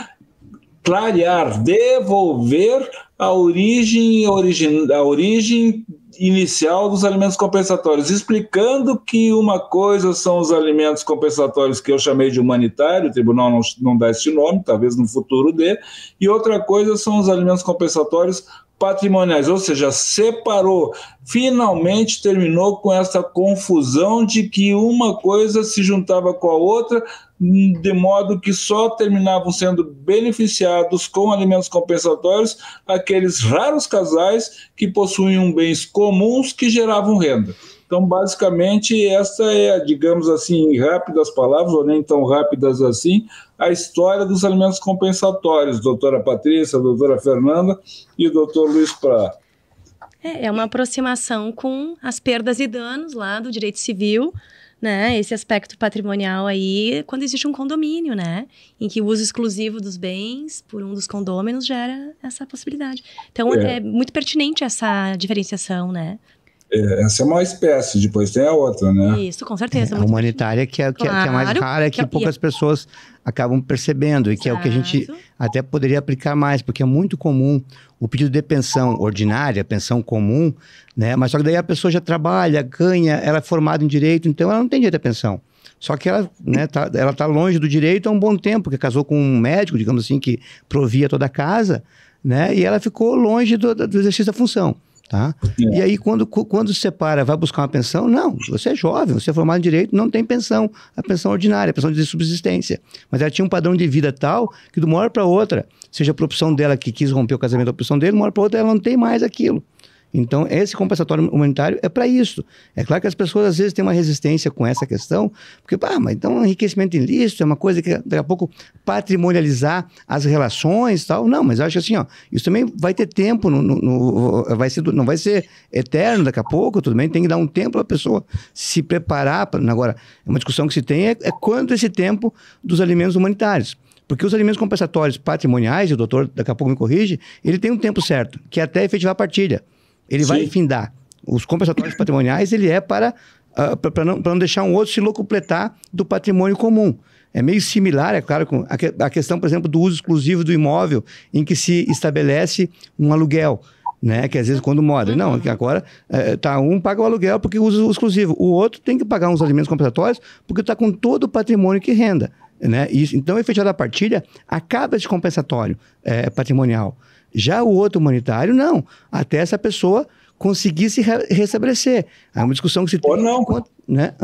clarear, devolver a origem inicial dos alimentos compensatórios, explicando que uma coisa são os alimentos compensatórios que eu chamei de humanitário, o tribunal não dá esse nome, talvez no futuro dê, e outra coisa são os alimentos compensatórios patrimoniais, ou seja, separou, finalmente terminou com essa confusão de que uma coisa se juntava com a outra, de modo que só terminavam sendo beneficiados com alimentos compensatórios aqueles raros casais que possuíam bens comuns que geravam renda. Então, basicamente, essa é, digamos assim, em rápidas palavras, ou nem tão rápidas assim, a história dos alimentos compensatórios, doutora Patrícia, doutora Fernanda e doutor Luiz Prá. É uma aproximação com as perdas e danos lá do direito civil, né? Esse aspecto patrimonial aí, quando existe um condomínio, né? Em que o uso exclusivo dos bens por um dos condôminos gera essa possibilidade. Então, é muito pertinente essa diferenciação, né? Essa é uma espécie, depois tem a outra, né? Isso, com certeza. A humanitária que é mais rara, que poucas pessoas acabam percebendo, e que é o que a gente até poderia aplicar mais, porque é muito comum o pedido de pensão ordinária, pensão comum, né? Mas só que daí a pessoa já trabalha, ganha, ela é formada em direito, então ela não tem direito à pensão. Só que ela, né, ela tá longe do direito há um bom tempo, porque casou com um médico, digamos assim, que provia toda a casa, né? E ela ficou longe do exercício da função. Tá? E aí, quando se separa, vai buscar uma pensão? Não, você é jovem, você é formado em direito, não tem pensão, a pensão ordinária, a pensão de subsistência. Mas ela tinha um padrão de vida tal que de uma hora para outra, seja por opção dela que quis romper o casamento, a opção dele, de uma hora para outra ela não tem mais aquilo. Então, esse compensatório humanitário é para isso. É claro que as pessoas às vezes têm uma resistência com essa questão, porque, mas então enriquecimento ilícito é uma coisa que daqui a pouco patrimonializar as relações e tal. Não, mas eu acho assim, ó, isso também vai ter tempo, não vai ser eterno daqui a pouco, tudo bem, tem que dar um tempo para a pessoa se preparar. Agora, uma discussão que se tem é quanto esse tempo dos alimentos humanitários. Porque os alimentos compensatórios patrimoniais, e o doutor daqui a pouco me corrige, ele tem um tempo certo, que é até efetivar a partilha. Ele vai findar. Os compensatórios patrimoniais, ele é para não deixar um outro se locupletar do patrimônio comum. É meio similar, é claro, com a questão, por exemplo, do uso exclusivo do imóvel, em que se estabelece um aluguel, né? Que às vezes quando mora. Não, que agora um paga o aluguel porque usa o exclusivo. O outro tem que pagar uns alimentos compensatórios porque está com todo o patrimônio que renda. Né? Então, efetivada a partilha, acaba esse compensatório patrimonial. Já o outro humanitário, não. Até essa pessoa conseguir se restabelecer. É uma discussão que se tem... Ou não. Né?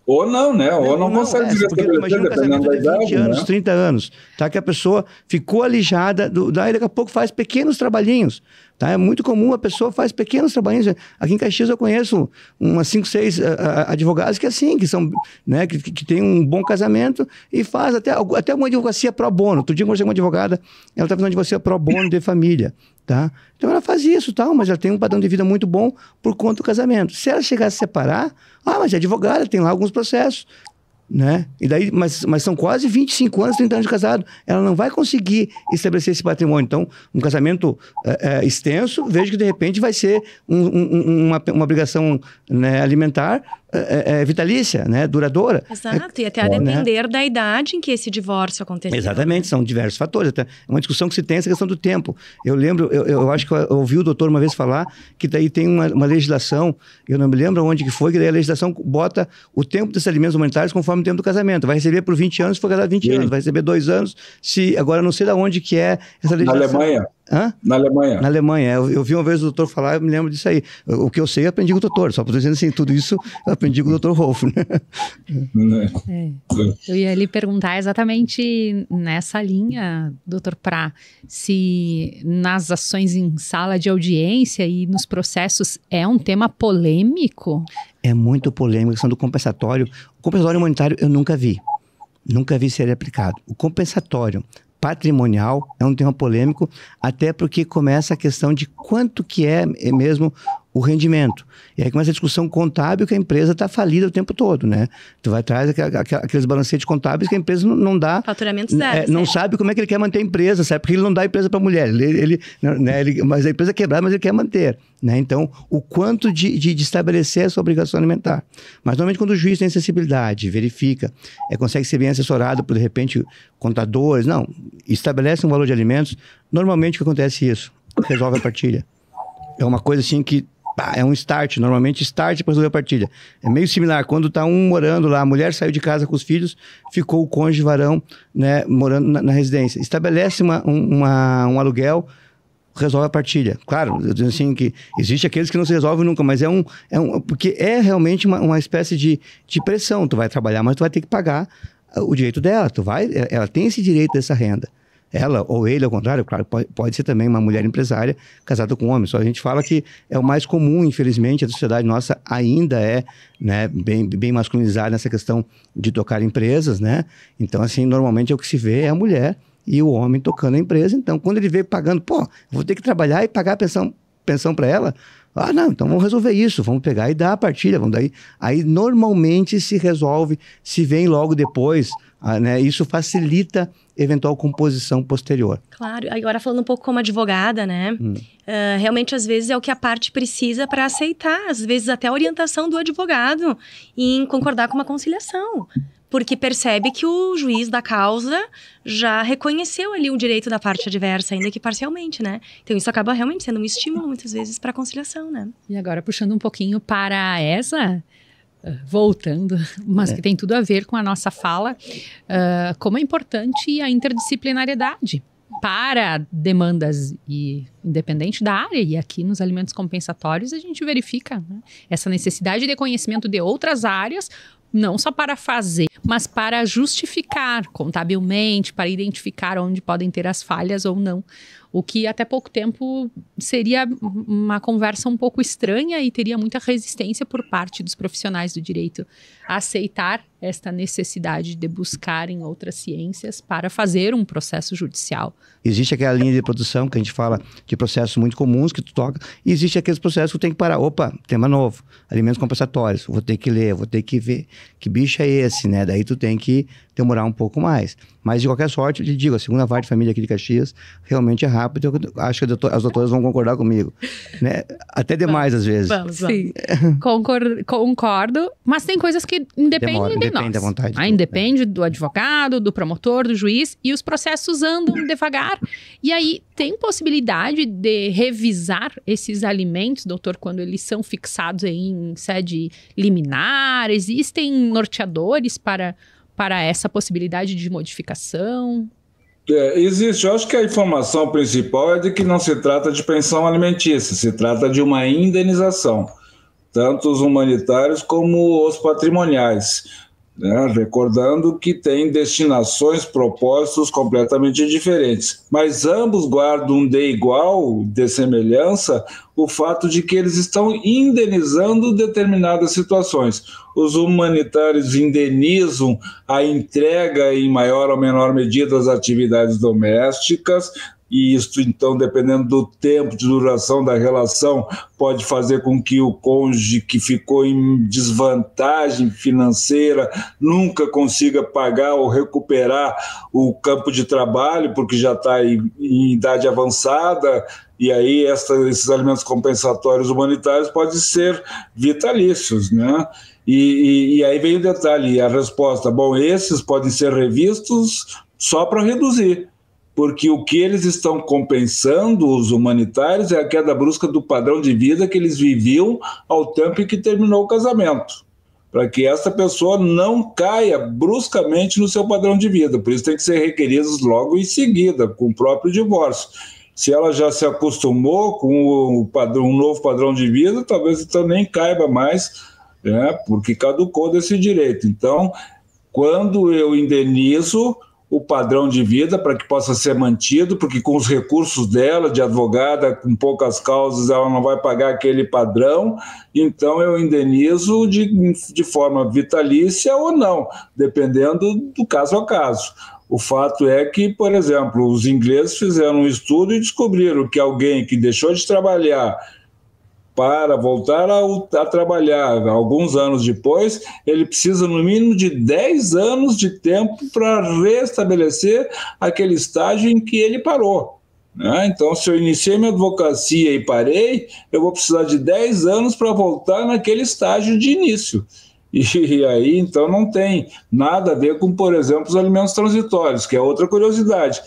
Ou não, né? Ou não consegue se restabelecer, imagina um casamento de 20 anos, né? 30 anos, tá? Que a pessoa ficou alijada, daí daqui a pouco faz pequenos trabalhinhos, tá? É muito comum, a pessoa faz pequenos trabalhinhos. Aqui em Caxias eu conheço umas 5, 6 advogados que assim, que são, né, que tem um bom casamento e faz até uma advocacia pro bono. Outro dia eu conversei com uma advogada, ela tá fazendo advocacia pro bono de família, tá? Então ela faz isso, tal, mas ela tem um padrão de vida muito bom por conta do casamento. Se ela chegar a se separar, mas é advogada, tem lá alguns processos, né? E daí, mas são quase 25 anos, 30 anos de casado. Ela não vai conseguir estabelecer esse patrimônio. Então, um casamento extenso, vejo que de repente vai ser uma obrigação, né, alimentar vitalícia, né, duradoura. Exato, e até a depender da idade em que esse divórcio aconteceu. Exatamente, são diversos fatores. Até uma discussão que se tem essa questão do tempo. Eu lembro, eu acho que eu ouvi o doutor uma vez falar que daí tem uma legislação, eu não me lembro onde que foi, que daí a legislação bota o tempo desses alimentos humanitários conforme o tempo do casamento. Vai receber por 20 anos, se for casado 20 anos. Vai receber 2 anos, se agora não sei de onde que é essa legislação. Na Alemanha. Hã? Na Alemanha. Na Alemanha. Eu vi uma vez o doutor falar, eu me lembro disso aí. O que eu sei, eu aprendi com o doutor. Só por dizendo assim, tudo isso eu aprendi com o doutor Rolfo, né? Eu ia lhe perguntar exatamente nessa linha, doutor Prá, se nas ações em sala de audiência e nos processos é um tema polêmico? É muito polêmico a questão do compensatório. O compensatório humanitário eu nunca vi. Nunca vi ser aplicado. O compensatório patrimonial é um tema polêmico, até porque começa a questão de quanto que é mesmo o rendimento. E aí começa a discussão contábil que a empresa está falida o tempo todo, né? Tu vai atrás aqueles balancetes contábeis que a empresa não dá... Faturamento zero. Não sabe como é que ele quer manter a empresa, sabe? Porque ele não dá a empresa para a mulher. Mas a empresa é quebrada, mas ele quer manter, né? Então, o quanto de estabelecer essa obrigação alimentar. Mas, normalmente, quando o juiz tem sensibilidade, verifica, consegue ser bem assessorado por, de repente, contadores, estabelece um valor de alimentos, normalmente o que acontece é isso, resolve a partilha. É uma coisa assim que é um start, normalmente start para resolver a partilha. É meio similar, quando está um morando lá, a mulher saiu de casa com os filhos, ficou o cônjuge varão, né, morando na residência. Estabelece um aluguel, resolve a partilha. Claro, eu digo assim que existe aqueles que não se resolvem nunca, mas porque é realmente uma espécie de pressão. Tu vai trabalhar, mas tu vai ter que pagar o direito dela. Ela tem esse direito dessa renda. Ela ou ele, ao contrário, claro, pode ser também uma mulher empresária casada com um homem. Só a gente fala que é o mais comum, infelizmente, a sociedade nossa ainda é, né, bem masculinizada nessa questão de tocar empresas, né? Então, assim, normalmente é o que se vê é a mulher e o homem tocando a empresa. Então, quando ele vê pagando, vou ter que trabalhar e pagar a pensão para ela. Não, então vamos resolver isso, vamos pegar e dar a partilha, aí normalmente se resolve, se vem logo depois, né, isso facilita eventual composição posterior. Claro, agora falando um pouco como advogada, né, realmente às vezes é o que a parte precisa para aceitar, às vezes até a orientação do advogado em concordar com uma conciliação. Porque percebe que o juiz da causa já reconheceu ali o direito da parte adversa, ainda que parcialmente, né? Então isso acaba realmente sendo um estímulo, muitas vezes, para a conciliação, né? E agora, puxando um pouquinho para a ESA, voltando, mas que tem tudo a ver com a nossa fala, como é importante a interdisciplinariedade para demandas independente da área, e aqui nos alimentos compensatórios a gente verifica, né, essa necessidade de conhecimento de outras áreas, não só para fazer, mas para justificar contabilmente, para identificar onde podem ter as falhas ou não. O que até pouco tempo seria uma conversa um pouco estranha e teria muita resistência por parte dos profissionais do direito a aceitar esta necessidade de buscar em outras ciências para fazer um processo judicial. Existe aquela linha de produção que a gente fala de processos muito comuns que tu toca, e existe aqueles processos que tu tem que parar. Opa, tema novo, alimentos compensatórios, vou ter que ler, vou ter que ver que bicho é esse, né? Daí tu tem que demorar um pouco mais. Mas, de qualquer sorte, eu lhe digo, a segunda vara de família aqui de Caxias realmente é rápido. Eu acho que as doutoras vão concordar comigo, né? Até demais, às vezes. Vamos. Sim, concordo, mas tem coisas que independem de nós. Da vontade. Independe do advogado, do promotor, do juiz, e os processos andam devagar. E aí, tem possibilidade de revisar esses alimentos, doutor, quando eles são fixados aí em sede liminar? Existem norteadores para essa possibilidade de modificação? Existe. Eu acho que a informação principal é de que não se trata de pensão alimentícia, se trata de uma indenização. tanto os humanitários como os patrimoniais, né? Recordando que tem destinações, propósitos completamente diferentes, mas ambos guardam de igual, de semelhança, o fato de que eles estão indenizando determinadas situações. Os humanitários indenizam a entrega em maior ou menor medida das atividades domésticas, e isso, então, dependendo do tempo de duração da relação, pode fazer com que o cônjuge que ficou em desvantagem financeira nunca consiga pagar ou recuperar o campo de trabalho, porque já está em idade avançada, e aí esses alimentos compensatórios humanitários podem ser vitalícios, né? E aí vem o detalhe, a resposta, bom, esses podem ser revistos só para reduzir, porque o que eles estão compensando, os humanitários, é a queda brusca do padrão de vida que eles viviam ao tempo em que terminou o casamento, para que essa pessoa não caia bruscamente no seu padrão de vida. Por isso tem que ser requeridos logo em seguida, com o próprio divórcio. Se ela já se acostumou com um novo padrão de vida, talvez então nem caiba mais, né, porque caducou desse direito. Então, quando eu indenizo o padrão de vida para que possa ser mantido, porque com os recursos dela, de advogada, com poucas causas, ela não vai pagar aquele padrão, então eu indenizo de forma vitalícia ou não, dependendo do caso a caso. O fato é que, por exemplo, os ingleses fizeram um estudo e descobriram que alguém que deixou de trabalhar para voltar a trabalhar alguns anos depois, ele precisa no mínimo de 10 anos de tempo para restabelecer aquele estágio em que ele parou, né? Então, se eu iniciei minha advocacia e parei, eu vou precisar de 10 anos para voltar naquele estágio de início. E aí, então, não tem nada a ver com, por exemplo, os alimentos transitórios, que é outra curiosidade.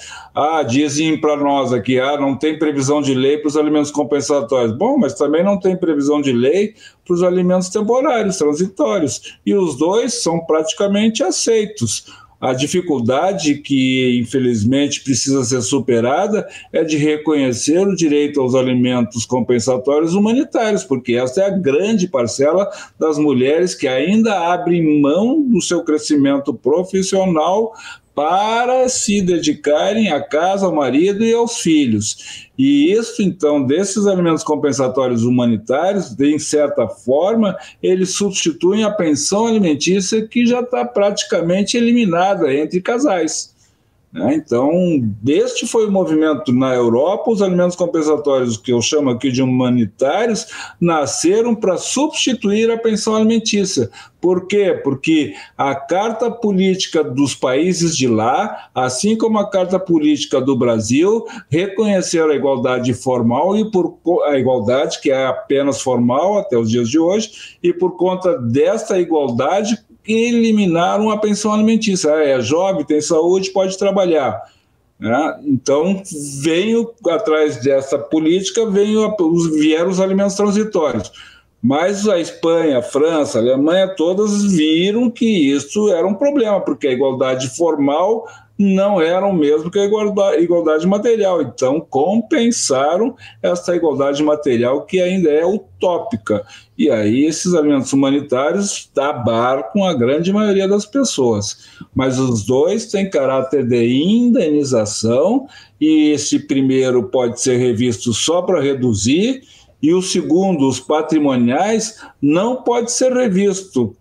Dizem para nós aqui, não tem previsão de lei para os alimentos compensatórios. Bom, mas também não tem previsão de lei para os alimentos temporários, transitórios. E os dois são praticamente aceitos. A dificuldade que, infelizmente, precisa ser superada é de reconhecer o direito aos alimentos compensatórios humanitários, porque essa é a grande parcela das mulheres que ainda abrem mão do seu crescimento profissional para se dedicarem à casa, ao marido e aos filhos. E isso, então, desses alimentos compensatórios humanitários, de certa forma, eles substituem a pensão alimentícia que já está praticamente eliminada entre casais. Então, este foi o movimento na Europa. Os alimentos compensatórios, que eu chamo aqui de humanitários, nasceram para substituir a pensão alimentícia. Por quê? Porque a carta política dos países de lá, assim como a carta política do Brasil, reconheceram a igualdade formal e a igualdade que é apenas formal até os dias de hoje, e por conta desta igualdade eliminaram a pensão alimentícia. É jovem, tem saúde, pode trabalhar. Então, atrás dessa política, vieram os alimentos transitórios. Mas a Espanha, a França, a Alemanha, todas viram que isso era um problema, porque a igualdade formal não era o mesmo que a igualdade material. Então, compensaram essa igualdade material, que ainda é utópica. E aí, esses alimentos humanitários abarcam a grande maioria das pessoas. Mas os dois têm caráter de indenização, e esse primeiro pode ser revisto só para reduzir, e o segundo, os patrimoniais, não pode ser revisto.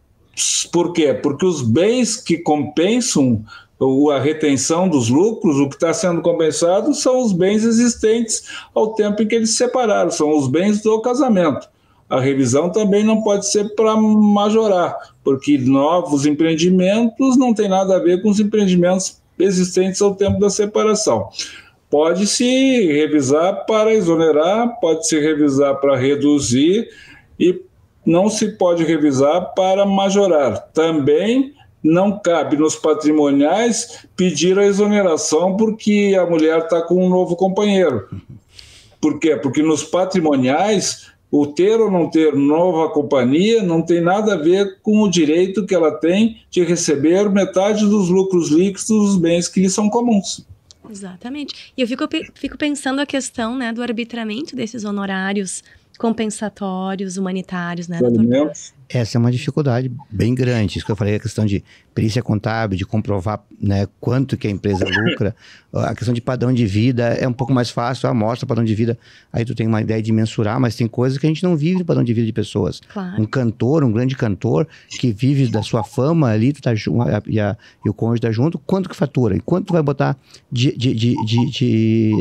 Por quê? Porque os bens que compensam a retenção dos lucros, o que está sendo compensado são os bens existentes ao tempo em que eles se separaram, são os bens do casamento. A revisão também não pode ser para majorar, porque novos empreendimentos não tem nada a ver com os empreendimentos existentes ao tempo da separação. Pode-se revisar para exonerar, pode-se revisar para reduzir e não se pode revisar para majorar. Também não cabe nos patrimoniais pedir a exoneração porque a mulher está com um novo companheiro. Por quê? Porque nos patrimoniais, o ter ou não ter nova companhia não tem nada a ver com o direito que ela tem de receber metade dos lucros líquidos dos bens que lhe são comuns. Exatamente. E eu fico pensando a questão, né, do arbitramento desses honorários compensatórios, humanitários, né, doutor? Essa é uma dificuldade bem grande. Isso que eu falei, a questão de perícia contábil, de comprovar, né, quanto que a empresa lucra. A questão de padrão de vida é um pouco mais fácil. Mostra o padrão de vida, aí tu tem uma ideia de mensurar, mas tem coisas que a gente não vive no padrão de vida de pessoas. Claro. Um cantor, um grande cantor, que vive da sua fama ali, tu tá e o cônjuge tá junto, quanto que fatura? E quanto tu vai botar de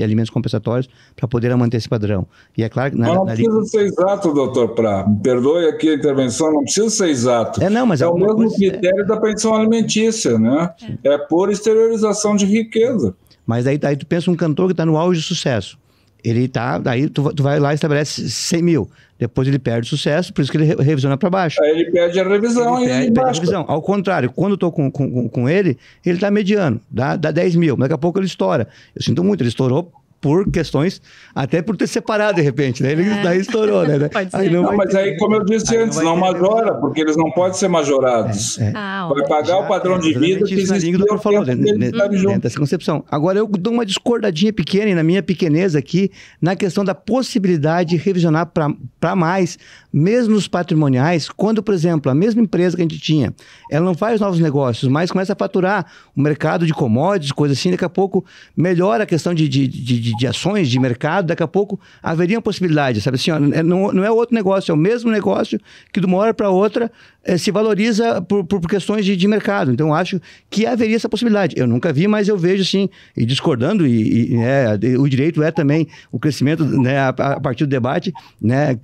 alimentos compensatórios para poder manter esse padrão? E é claro que... Não precisa ser exato, doutor Prá. Me perdoe aqui a intervenção, não precisa ser exato. Mas é o mesmo critério da pensão alimentícia, né? É por exteriorização de riqueza. Mas daí tu pensa um cantor que está no auge de sucesso. Ele tá, daí tu vai lá e estabelece 100 mil. Depois ele perde sucesso, por isso que ele revisiona para baixo. Aí ele perde a revisão perde a revisão. Ao contrário, quando eu tô com ele tá mediano, dá 10 mil. Daqui a pouco ele estoura. Eu sinto muito, ele estourou por questões, até por ter separado de repente, né? Ele daí estourou, né? Aí mas aí, como eu disse antes, não majora, porque eles não podem ser majorados. Vai pagar o padrão de vida que existe. O doutor falou, dentro dessa concepção. Agora, eu dou uma discordadinha pequena, e na minha pequeneza aqui, na questão da possibilidade de revisionar para mais, mesmo os patrimoniais, quando, por exemplo, a mesma empresa que a gente tinha, ela não faz novos negócios, mas começa a faturar o mercado de commodities, coisa assim, daqui a pouco melhora a questão de ações, de mercado, daqui a pouco haveria uma possibilidade, sabe assim, ó, não é outro negócio, é o mesmo negócio que de uma hora para outra se valoriza por questões de mercado. Então, acho que haveria essa possibilidade. Eu nunca vi, mas eu vejo sim, e discordando, o direito é também o crescimento, né, a partir do debate, né,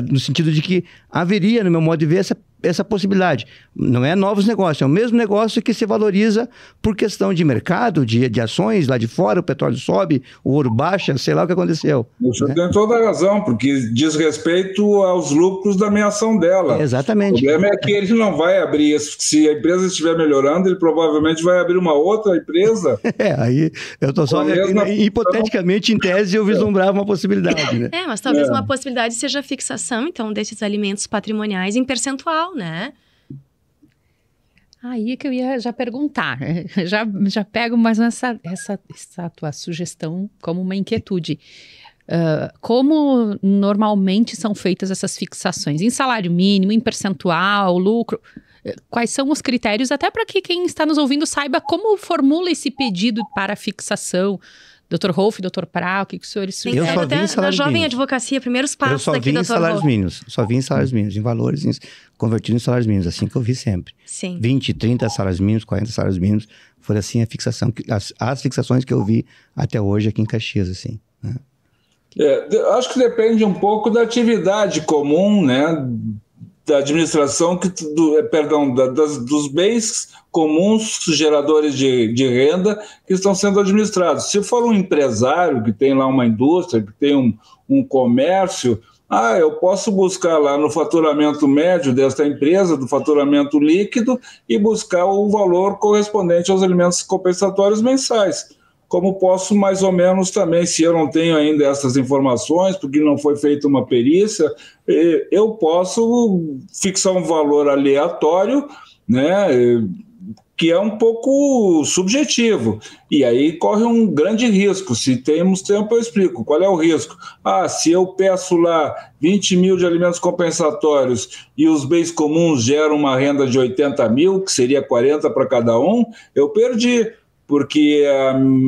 no sentido de que haveria, no meu modo de ver, essa possibilidade. Não é novos negócios, é o mesmo negócio que se valoriza por questão de mercado, de ações lá de fora, o petróleo sobe, o ouro baixa, sei lá o que aconteceu. O senhor tem toda a razão, porque diz respeito aos lucros da minha ação dela. Exatamente. O problema é que ele não vai abrir, se a empresa estiver melhorando, ele provavelmente vai abrir uma outra empresa. Aí eu estou só, hipoteticamente, em tese, eu vislumbrava uma possibilidade, né? Mas talvez uma possibilidade seja a fixação, então, desses alimentos patrimoniais em percentual, né? Aí é que eu ia já perguntar, já pego mais essa tua sugestão como uma inquietude. Como normalmente são feitas essas fixações? Em salário mínimo, em percentual, lucro? Quais são os critérios, até para que quem está nos ouvindo saiba como formula esse pedido para fixação? Dr. Rolf, Dr. Prá, o que os senhores sugerem? Eu só vi em salários na Jovem mínimos. Advocacia, primeiros passos aqui, Dr. Rolf. Só vi em salários mínimos, em valores convertidos em salários mínimos, assim que eu vi sempre. Sim. 20, 30 salários mínimos, 40 salários mínimos, foi assim a fixação, as fixações que eu vi até hoje aqui em Caxias, assim, né? Acho que depende um pouco da atividade comum, né, da administração, dos bens comuns geradores de renda que estão sendo administrados. Se for um empresário que tem lá uma indústria, que tem um comércio, eu posso buscar lá no faturamento médio desta empresa, do faturamento líquido, e buscar o valor correspondente aos alimentos compensatórios mensais. Como posso mais ou menos também, se eu não tenho ainda essas informações, porque não foi feita uma perícia, eu posso fixar um valor aleatório, né, que é um pouco subjetivo. E aí corre um grande risco. Se temos tempo, eu explico. Qual é o risco? Se eu peço lá 20 mil de alimentos compensatórios e os bens comuns geram uma renda de 80 mil, que seria 40 para cada um, eu perdi. Porque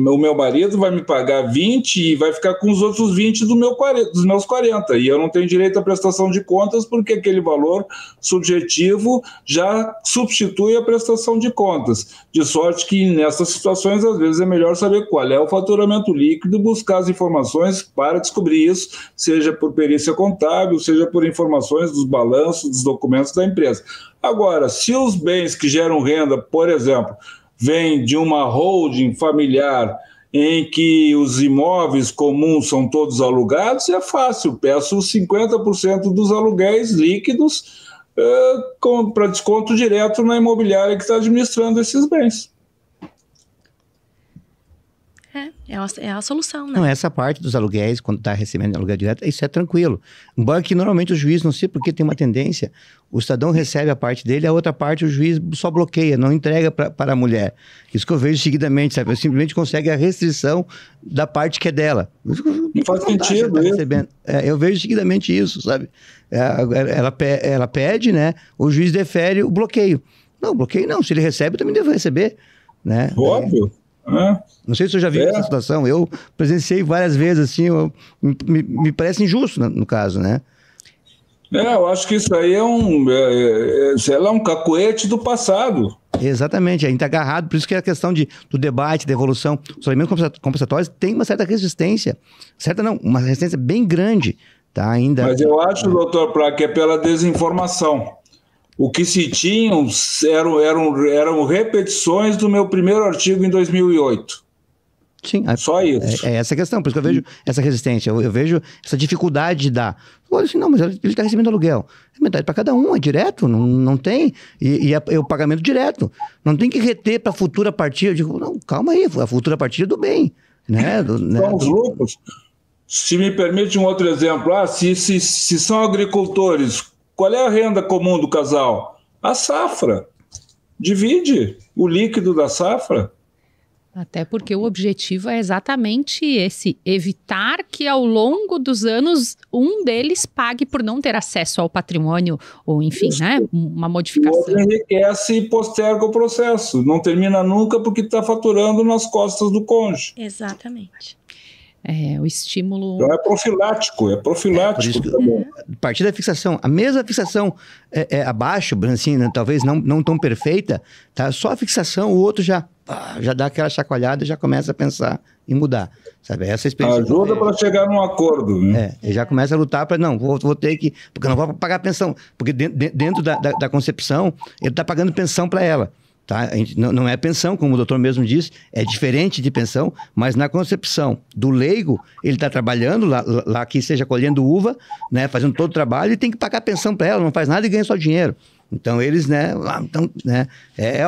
o meu marido vai me pagar 20 e vai ficar com os outros 20 dos meus 40. E eu não tenho direito à prestação de contas porque aquele valor subjetivo já substitui a prestação de contas. De sorte que nessas situações, às vezes, é melhor saber qual é o faturamento líquido e buscar as informações para descobrir isso, seja por perícia contábil, seja por informações dos balanços, dos documentos da empresa. Agora, se os bens que geram renda, por exemplo, vem de uma holding familiar em que os imóveis comuns são todos alugados, é fácil, peço 50% dos aluguéis líquidos para desconto direto na imobiliária que está administrando esses bens. É a solução, né? Não, essa parte dos aluguéis, quando está recebendo aluguel direto, isso é tranquilo. Embora que normalmente o juiz, não sei porque tem uma tendência, o cidadão recebe a parte dele, a outra parte o juiz só bloqueia, não entrega para a mulher. Isso que eu vejo seguidamente, sabe? Simplesmente consegue a restrição da parte que é dela. Não faz sentido isso. Eu vejo seguidamente isso, sabe? Ela pede, né? O juiz defere o bloqueio. Não, bloqueio não. Se ele recebe, eu também devo receber, né? Óbvio. Não sei se eu já vi essa situação. Eu presenciei várias vezes, assim, me parece injusto no caso, né? Eu acho que isso aí é um cacuete do passado. Exatamente, a gente está agarrado, por isso que é a questão do debate, da evolução. Os alimentos compensatórios têm uma certa resistência, uma resistência bem grande, tá? Ainda. Mas eu acho, doutor Prá, que é pela desinformação. O que se tinham eram repetições do meu primeiro artigo em 2008. Sim, só isso. É essa a questão, por isso que eu vejo essa resistência, eu vejo essa dificuldade de dar. Olha assim, não, mas ele está recebendo aluguel. É metade para cada um, é direto, não tem. E é o pagamento direto. Não tem que reter para a futura partida. Eu digo, não, calma aí, a futura partida é do bem. Né? São os lucros. Se me permite um outro exemplo, se são agricultores, qual é a renda comum do casal? A safra. Divide o líquido da safra. Até porque o objetivo é exatamente esse, evitar que ao longo dos anos um deles pague por não ter acesso ao patrimônio, ou enfim, né, uma modificação. O outro enriquece e posterga o processo, não termina nunca porque está faturando nas costas do cônjuge. Exatamente. O estímulo... Então é profilático. A partir da fixação, a mesma fixação abaixo, assim, né, talvez não tão perfeita, tá? Só a fixação, o outro já dá aquela chacoalhada e já começa a pensar em mudar, sabe? Essa experiência ajuda para chegar num acordo, né? Ele já começa a lutar para, não, vou ter que, porque eu não vou pagar pensão, porque dentro da concepção, ele está pagando pensão para ela. Tá? Não é pensão, como o doutor mesmo disse, é diferente de pensão, mas na concepção do leigo, ele está trabalhando lá que seja colhendo uva, né, fazendo todo o trabalho e tem que pagar pensão para ela, não faz nada e ganha só dinheiro. Então eles,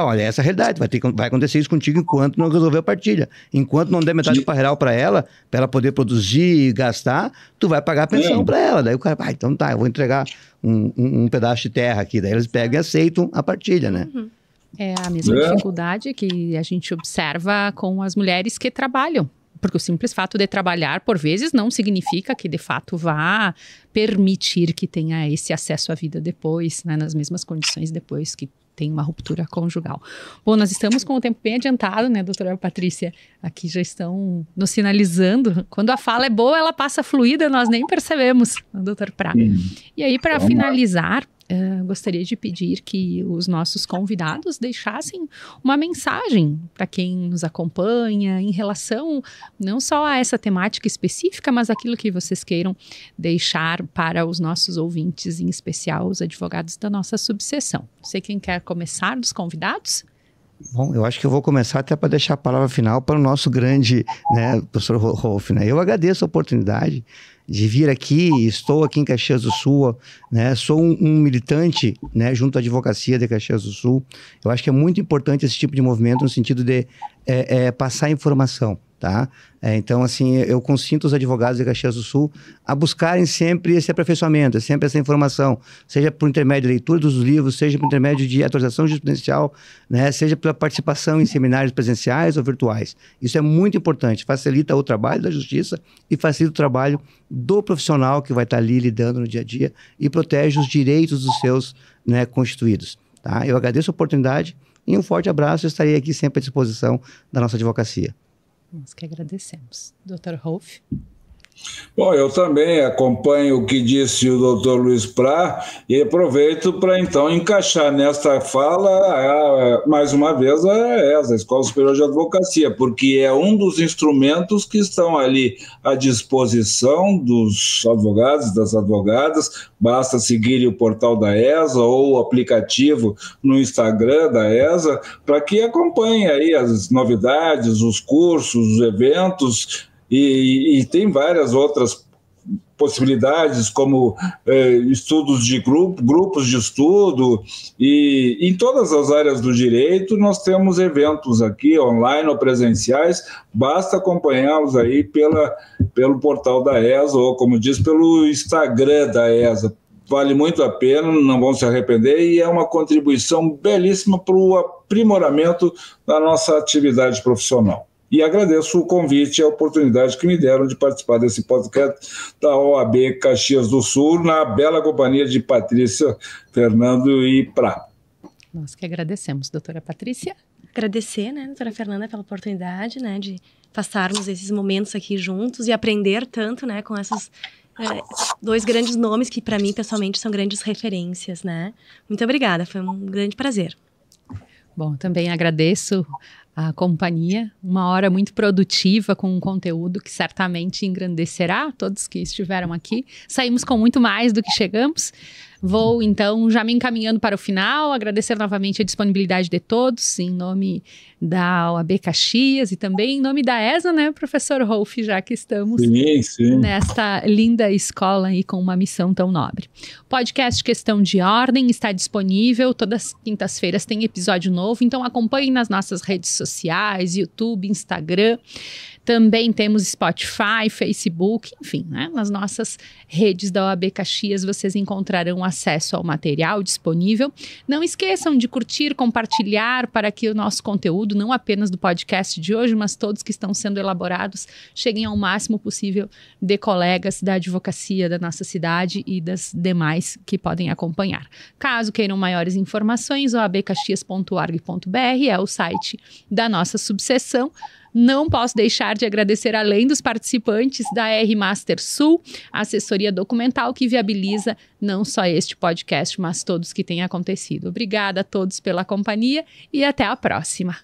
olha, essa é a realidade, vai acontecer isso contigo enquanto não resolver a partilha. Enquanto não der metade do parreiral para ela poder produzir e gastar, tu vai pagar a pensão para ela. Daí o cara, então tá, eu vou entregar um pedaço de terra aqui. Daí eles pegam e aceitam a partilha, né? Uhum. É a mesma dificuldade que a gente observa com as mulheres que trabalham. Porque o simples fato de trabalhar, por vezes, não significa que, de fato, vá permitir que tenha esse acesso à vida depois, né, nas mesmas condições depois que tem uma ruptura conjugal. Bom, nós estamos com o tempo bem adiantado, né, doutora Patrícia? Aqui já estão nos sinalizando. Quando a fala é boa, ela passa fluida, nós nem percebemos, doutor Prá. E aí, para finalizar, gostaria de pedir que os nossos convidados deixassem uma mensagem para quem nos acompanha em relação não só a essa temática específica, mas aquilo que vocês queiram deixar para os nossos ouvintes, em especial os advogados da nossa subseção. Não sei quem quer começar dos convidados? Bom, eu acho que eu vou começar até para deixar a palavra final para o nosso grande, né, professor Rolf, né? Eu agradeço a oportunidade de vir aqui, estou aqui em Caxias do Sul, né? Sou um militante, né, junto à advocacia de Caxias do Sul. Eu acho que é muito importante esse tipo de movimento no sentido de passar informação, tá? Então, assim, eu consinto os advogados de Caxias do Sul a buscarem sempre esse aperfeiçoamento, sempre essa informação, seja por intermédio de leitura dos livros, seja por intermédio de atualização jurisprudencial, né, seja pela participação em seminários presenciais ou virtuais. Isso é muito importante, facilita o trabalho da justiça e facilita o trabalho do profissional que vai estar ali lidando no dia a dia e protege os direitos dos seus, né, constituídos. Tá? Eu agradeço a oportunidade e um forte abraço, eu estarei aqui sempre à disposição da nossa advocacia. Nós que agradecemos. Dr. Rolf? Bom, eu também acompanho o que disse o doutor Luiz Prá e aproveito para, então, encaixar nesta fala, mais uma vez, a ESA, a Escola Superior de Advocacia, porque é um dos instrumentos que estão ali à disposição dos advogados e das advogadas. Basta seguir o portal da ESA ou o aplicativo no Instagram da ESA para que acompanhe aí as novidades, os cursos, os eventos. E tem várias outras possibilidades, como estudos de grupos de estudo, e em todas as áreas do direito nós temos eventos aqui, online ou presenciais, basta acompanhá-los aí pelo portal da ESA, ou como diz, pelo Instagram da ESA. Vale muito a pena, não vão se arrepender, e é uma contribuição belíssima para o aprimoramento da nossa atividade profissional. E agradeço o convite e a oportunidade que me deram de participar desse podcast da OAB Caxias do Sul, na bela companhia de Patrícia, Fernando e Prá. Nós que agradecemos, doutora Patrícia. Agradecer, né, doutora Fernanda, pela oportunidade, né, de passarmos esses momentos aqui juntos e aprender tanto, né, com esses dois grandes nomes que, para mim, pessoalmente, são grandes referências, né. Muito obrigada, foi um grande prazer. Bom, também agradeço a companhia, uma hora muito produtiva com um conteúdo que certamente engrandecerá todos que estiveram aqui. Saímos com muito mais do que chegamos. Vou, então, já me encaminhando para o final, agradecer novamente a disponibilidade de todos, em nome da OAB Caxias e também em nome da ESA, né, professor Rolf, já que estamos nesta linda escola e com uma missão tão nobre. O podcast Questão de Ordem está disponível, todas as quintas-feiras tem episódio novo, então acompanhe nas nossas redes sociais, YouTube, Instagram. Também temos Spotify, Facebook, enfim, né? Nas nossas redes da OAB Caxias vocês encontrarão acesso ao material disponível. Não esqueçam de curtir, compartilhar para que o nosso conteúdo, não apenas do podcast de hoje, mas todos que estão sendo elaborados, cheguem ao máximo possível de colegas da advocacia da nossa cidade e das demais que podem acompanhar. Caso queiram maiores informações, oabcaxias.org.br é o site da nossa subseção. Não posso deixar de agradecer, além dos participantes da R Master Sul, a assessoria documental que viabiliza não só este podcast, mas todos que têm acontecido. Obrigada a todos pela companhia e até a próxima.